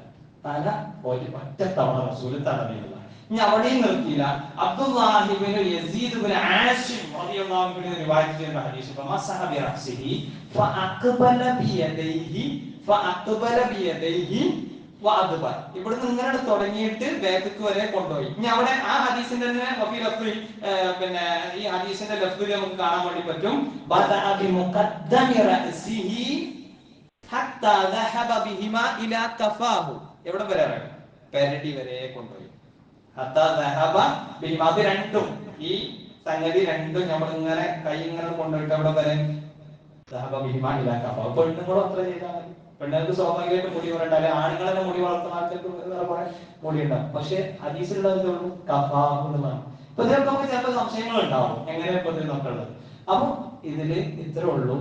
തല ഒറ്റ തവണ റസൂൽ തടവില്ല. ഇനി അവിടെയും നിർത്തിയില്ല. അബ്ദുല്ലാഹി ഇബ്നു യസീദ് ഇബ്നു ആസിം റളിയല്ലാഹു അൻഹു റിവായത്ത് ചെയ്യുന്ന ഹദീസ് മസ്ഹബി റഅസിഹി ഫഅഖബല ബിയദൈഹി വഅദ്ബർ. ഇവിടുന്ന് ഇങ്ങനെ തുടങ്ങിയിട്ട് ബാക്ക് വരെ കൊണ്ടുപോയി. ഇനി അവിടെ ആ ഹദീസിന്റെ തന്നെ പിന്നെ ഈ ഹദീസിന്റെ ലഫ്ദിൽ നമുക്ക് കാണാൻ വേണ്ടി പറ്റും ബദഅ ബിമുഖദ്ദമി റഅസിഹി ഹത്താ ദഹബ ബിഹിമാ ഇലാ കഫാഹു. എവിടെ വരെ? പെരടി വരെ കൊണ്ടുപോയി. ഹത്താ ദഹബ ബിഹിമാ. അത് രണ്ടും, ഈ സംഗതി രണ്ടും നമ്മൾ ഇങ്ങനെ കൈ ഇങ്ങനെ കൊണ്ടുപോയിട്ട് അവിടെ വരെ ദഹബ ബിഹിമാ ഇലാ കഫാഹു. പെണ്ണുങ്ങളും അത്ര ചെയ്താൽ മതി. പെണ്ണുങ്ങൾക്ക് സ്വാഭാവികമായിട്ട് മുടി വളരണ്ട. ആണുങ്ങളെ മുടി വളർത്തുന്ന ആൾക്കാർക്ക് കുറെ മുടി ഉണ്ടാവും. പക്ഷെ ഹദീസിലുള്ളത് കഫാഹു എന്നാണ്. ഇപ്പൊ ഇതിലൊക്കെ നമുക്ക് ചിലപ്പോൾ സംശയങ്ങൾ ഉണ്ടാവും, എങ്ങനെ ഇപ്പൊ ഇതിൽ നോക്കുള്ളത്. അപ്പൊ ഇതില് ഇത്രേ ഉള്ളൂ.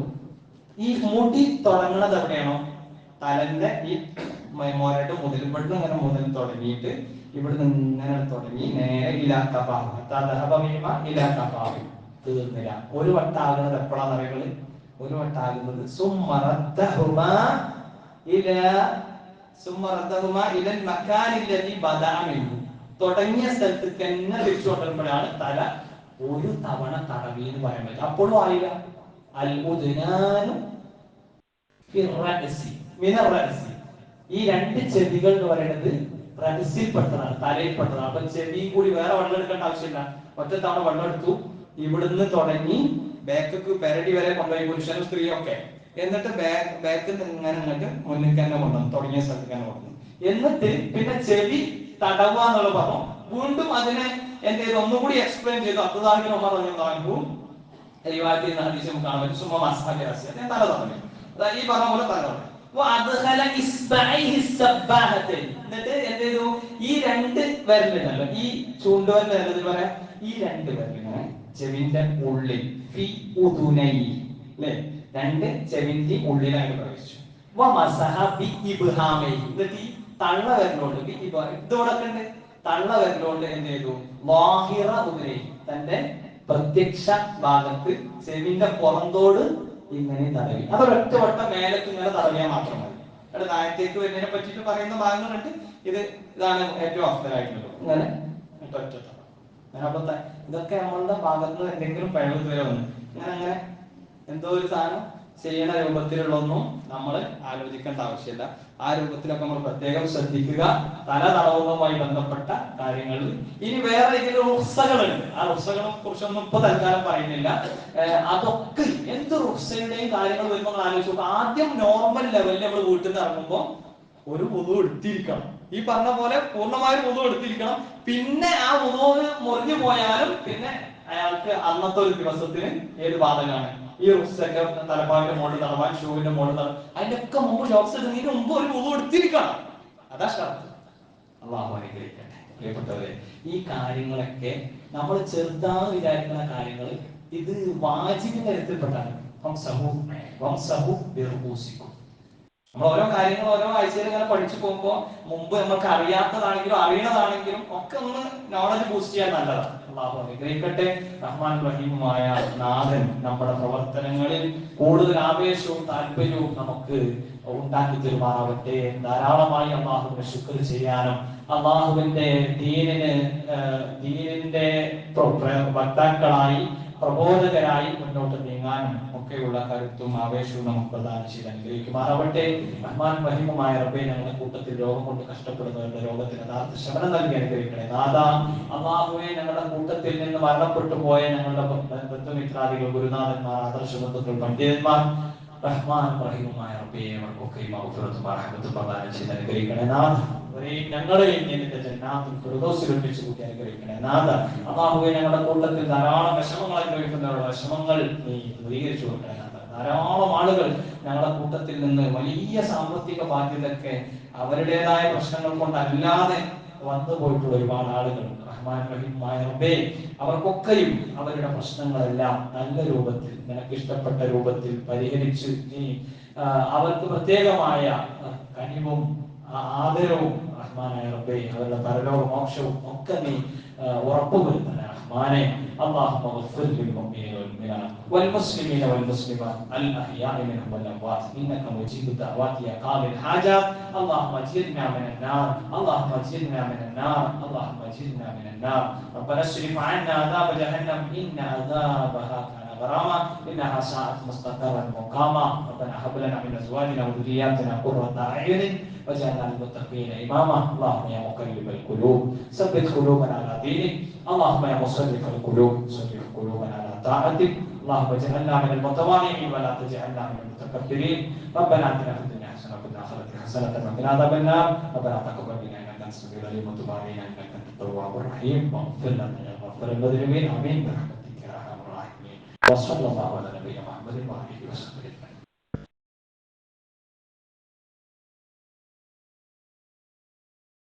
ഈ മുടി തുടങ്ങുന്നത് എവിടെയാണോ? തലന്റെ ഈ മോരട്ട് മുതൽപ്പെട്ട് ഇങ്ങനെ മുതൽ തുടങ്ങിയിട്ട് ഇവിടുന്ന് ഇങ്ങനെ തുടങ്ങി നേരെ ഇലാക്കഫാഹു തീർന്നില്ല. ഒരു വട്ടാകുന്നത് എപ്പോഴാന്ന് പറയുന്നത്? ഒരു വട്ടാകുന്നത് തുടങ്ങിയ സ്ഥലത്ത് തന്നെ തിരിച്ചു കൊണ്ടുവരുമ്പോഴാണ് തല ഒരു തവണ തടവി എന്ന് പറയാൻ പറ്റും. അപ്പോഴും ആയില്ല. അൽ ഉദ്നാനു ഈ രണ്ട് ചെവികൾ എന്ന് പറയുന്നത് റഹസ്യപ്പെട്ടതാണ്, തലയിൽപ്പെട്ടതാണ്. അപ്പൊ ചെവിയും കൂടി വേറെ വെള്ളം എടുക്കേണ്ട ആവശ്യമില്ല. ഒറ്റ തവണ വെള്ളം എടുത്തു, ഇവിടുന്ന് തുടങ്ങി ബാക്ക് പെരടി വരെ കൊണ്ടുപോയി, പുരുഷനും സ്ത്രീയും ഒക്കെ. എന്നിട്ട് ബാക്കിൽ നിന്ന് ഇങ്ങനെ അങ്ങോട്ട് മുന്നിൽ തന്നെ കൊണ്ടുവന്നു, തുടങ്ങിയ സ്ഥലത്ത് തന്നെ കൊണ്ടുവന്നു. എന്നിട്ട് പിന്നെ ചെവി തടവുക എന്നുള്ളത് പറഞ്ഞു. വീണ്ടും അതിനെ എന്ത് ചെയ്തു, ഒന്നുകൂടി എക്സ്പ്ലെയിൻ ചെയ്തു. അബ്ദുല്ലാഹിബ്നു ഉമർ റളിയല്ലാഹു റിവായത്തിൽ നിന്ന് ഹദീസ് നമുക്ക് കാണാൻ പറ്റും. സുമ്മ മസ്ഹ ബിറഅസി, ഞാൻ തല തടവി. അതായത് ഈ പറഞ്ഞ പോലെ തല തടവി. എന്നിട്ട് എന്ത് ചെയ്തു, ഈ രണ്ട് വിരലുണ്ടല്ലോ, ഈ ചൂണ്ടുവരൽ പറയാം, ഈ രണ്ട് വിരലിങ്ങനെ ചെവിന്റെ ഉള്ളിൽ അല്ലെ, രണ്ട് ചെവിന്റെ ഉള്ളിലായിട്ട് പ്രവേശിച്ചു. എന്നിട്ട് ഈ തള്ള വിരലുകൊണ്ട് ഇതോടൊക്കെ ഉണ്ട്, തള്ള വിരലുകൊണ്ട് എന്ത് ചെയ്തു, വാഹിറ ഉദുനൈ, തന്റെ പ്രത്യക്ഷ ഭാഗത്ത് ചെവിന്റെ പുറന്തോട് ഇങ്ങനെ തടവി. അതൊരൊറ്റ വട്ടം മേലക്ക് ഇങ്ങനെ തടവിയാൽ മാത്രം മതി. അവിടെ താഴത്തേക്ക് വരുന്നതിനെ പറ്റിയിട്ട് പറയുന്ന ഭാഗങ്ങളുണ്ട്. ഇതാണ് ഏറ്റവും അവസരമായിട്ടുള്ളത്. ഇങ്ങനെ ഒറ്റ അപ്പൊ ഇതൊക്കെ നമ്മളുടെ ഭാഗത്ത് നിന്ന് എന്തെങ്കിലും പിഴവ് വരെ വന്നു അങ്ങനെ എന്തോ ഒരു സാധനം ചെയ്യണ രൂപത്തിലുള്ളൊന്നും നമ്മൾ ആലോചിക്കേണ്ട ആവശ്യമില്ല. ആ രൂപത്തിലൊക്കെ നമ്മൾ പ്രത്യേകം ശ്രദ്ധിക്കുക. തല തടവുന്നതുമായി ബന്ധപ്പെട്ട കാര്യങ്ങൾ. ഇനി വേറെ ഏതെങ്കിലും റുക്സകളുണ്ട്. ആ റുക്സകളെ കുറിച്ചൊന്നും ഇപ്പൊ തൽക്കാലം പറയുന്നില്ല. അതൊക്കെ എന്ത് റുക്സയുടെയും കാര്യങ്ങൾ വരുമ്പോൾ നമ്മൾ ആലോചിച്ചു നോക്കുക. ആദ്യം നോർമൽ ലെവലിൽ നമ്മൾ വീട്ടിൽ നിന്ന് ഇറങ്ങുമ്പോൾ ഒരു വുളു എടുത്തിരിക്കണം. ഈ പറഞ്ഞ പോലെ പൂർണ്ണമായും വുളു എടുത്തിരിക്കണം. പിന്നെ ആ വുളു മുറിഞ്ഞു പോയാലും പിന്നെ അയാൾക്ക് അന്നത്തെ ഒരു ദിവസത്തിന് ഏത് ബാധകമാണ്, ഈ റുക്സൊക്കെ തലപ്പാവിന്റെ മുകളിൽ തടവാൻ, ഷൂവിന്റെ മുകളിൽ തടവാൻ, അതിന്റെ ഒക്കെ മുമ്പ് ഷോക്സ് ഇടുന്നതിന് മുമ്പ് ഒരു വുളു എടുത്തിരിക്കണം. അതാ ഷർത്ത്. അല്ലാഹു അനുഗ്രഹിക്കട്ടെ. പ്രിയപ്പെട്ടവരെ, ഈ കാര്യങ്ങളൊക്കെ നമ്മൾ ചെറുതാന്ന് വിചാരിക്കുന്ന കാര്യങ്ങൾ ഇത് വാജിബിന്റെ തരത്തിൽപ്പെട്ടാണ്. നമ്മൾ ഓരോ കാര്യങ്ങൾ ഓരോ ആഴ്ചയിൽ ഇങ്ങനെ പഠിച്ചു പോകുമ്പോൾ മുമ്പ് നമുക്ക് അറിയാത്തതാണെങ്കിലും അറിയണതാണെങ്കിലും ഒക്കെ ഒന്ന് നോളജ് ബൂസ്റ്റ് ചെയ്യാൻ നല്ലതാണ്. അല്ലാഹു അനുഗ്രഹിക്കട്ടെ. റഹ്മാൻ റഹീമുമായ നാഥൻ നമ്മുടെ പ്രവർത്തനങ്ങളിൽ കൂടുതൽ ആവേശവും താല്പര്യവും നമുക്ക് ഉണ്ടാക്കി തരുമാറാവട്ടെ. ധാരാളമായി അള്ളാഹുവിനെ ശുക്ർ ചെയ്യാനും അള്ളാഹുവിന്റെ ദീനിന്റെ വക്താക്കളായി പ്രബോധകരായി മുന്നോട്ട് നീങ്ങാനും ഒക്കെയുള്ള കരുത്തും ആവേശവും നമുക്ക് പ്രദാനം ചെയ്ത് അനുഗ്രഹിക്കുമാറാവട്ടെ. റഹ്മാൻ റഹീമുമായ റബ്ബേ, ഞങ്ങളുടെ കൂട്ടത്തിൽ രോഗം കൊണ്ട് കഷ്ടപ്പെടുന്നവരുടെ രോഗത്തിന് യഥാർത്ഥ ശമനം നൽകി അനുഗ്രഹിക്കണേ. നാഥാ അല്ലാഹുവേ, ഞങ്ങളുടെ കൂട്ടത്തിൽ നിന്ന് മരണപ്പെട്ടു പോയ ഞങ്ങളുടെ ബന്ധുമിത്രാദികൾ, ഗുരുനാഥന്മാർ, ആദർശ ബന്ധുക്കൾ, പണ്ഡിതന്മാർ, റഹ്മാൻ റഹീമുമായ റബ്ബേ, അവർക്കൊക്കെ മഗ്ഫിറത്തും റഹ്മത്തും പ്രദാനം ചെയ്ത് അനുഗ്രഹിക്കണേ. നാഥ ഞങ്ങളെയും നിന്റെ ജന്നാത്തുൽ ഫിർദൗസിൽ ഒന്നിച്ചു കൂട്ടി അനുഗ്രഹിക്കണേ. നാഥ അല്ലാഹുവേ, ഞങ്ങളുടെ കൂട്ടത്തിൽ ധാരാളം വിഷമങ്ങൾ അനുഭവിക്കുന്നവരുടെ വിഷമങ്ങൾ നീ ദൂരീകരിച്ചു കൊടുക്കണേ. നാഥ, ധാരാളം ആളുകൾ ഞങ്ങളുടെ കൂട്ടത്തിൽ നിന്ന് വലിയ സാമ്പത്തിക ബാധ്യതയൊക്കെ അവരുടേതായ പ്രശ്നങ്ങൾ കൊണ്ടല്ലാതെ വന്നു പോയിട്ടുള്ള ഒരുപാട് ആളുകൾ, റഹ്മാൻ റഹീമായ റബ്ബേ, അവർക്കൊക്കെയും അവരുടെ പ്രശ്നങ്ങളെല്ലാം നല്ല രൂപത്തിൽ നിനക്ക് ഇഷ്ടപ്പെട്ട രൂപത്തിൽ പരിഹരിച്ച് നീ അവർക്ക് പ്രത്യേകമായ കനിവും ആദരവും റഹ്മാനായ റബ്ബേ, അവരുടെ പരലോക മോക്ഷവും ഒക്കെ നീ ഉറപ്പുവരുത്തണേ റഹ്മാനെ. اللهم اغفر للمؤمنين والمؤمنات والمسلمين والمسلمات الاحياء منهم والاموات انك مجيب الدعوات يا قاضي الحاجات. اللهم اجرنا من النار، اللهم اجرنا من النار، اللهم اجرنا من النار. ربنا اصرف عنا عذاب جهنم ان عذابها كان غراما انها ساءت مستقرا مقاما. ربنا هب لنا من ازواجنا وذرياتنا قرة اعين واجعلنا للمتقين اماما. اللهم يا مقلب القلوب ثبت قلوبنا على دينك. اللهم يا مصرف القلوب صرف قلوبنا على طاعتك. اللهم اجعلنا من المتواضعين ولا تجعلنا من المتكبرين. ربنا اتنا في الدنيا حسنه وفي الاخره حسنه وقنا عذاب النار. ربنا تقبل منا انك انت السميع العليم وتب علينا انك انت التواب الرحيم واغفر لنا يا غافر المذنبين. امين برحمتك يا ارحم الراحمين. وصلى الله على نبينا محمد وعلى اله وصحبه اجمعين.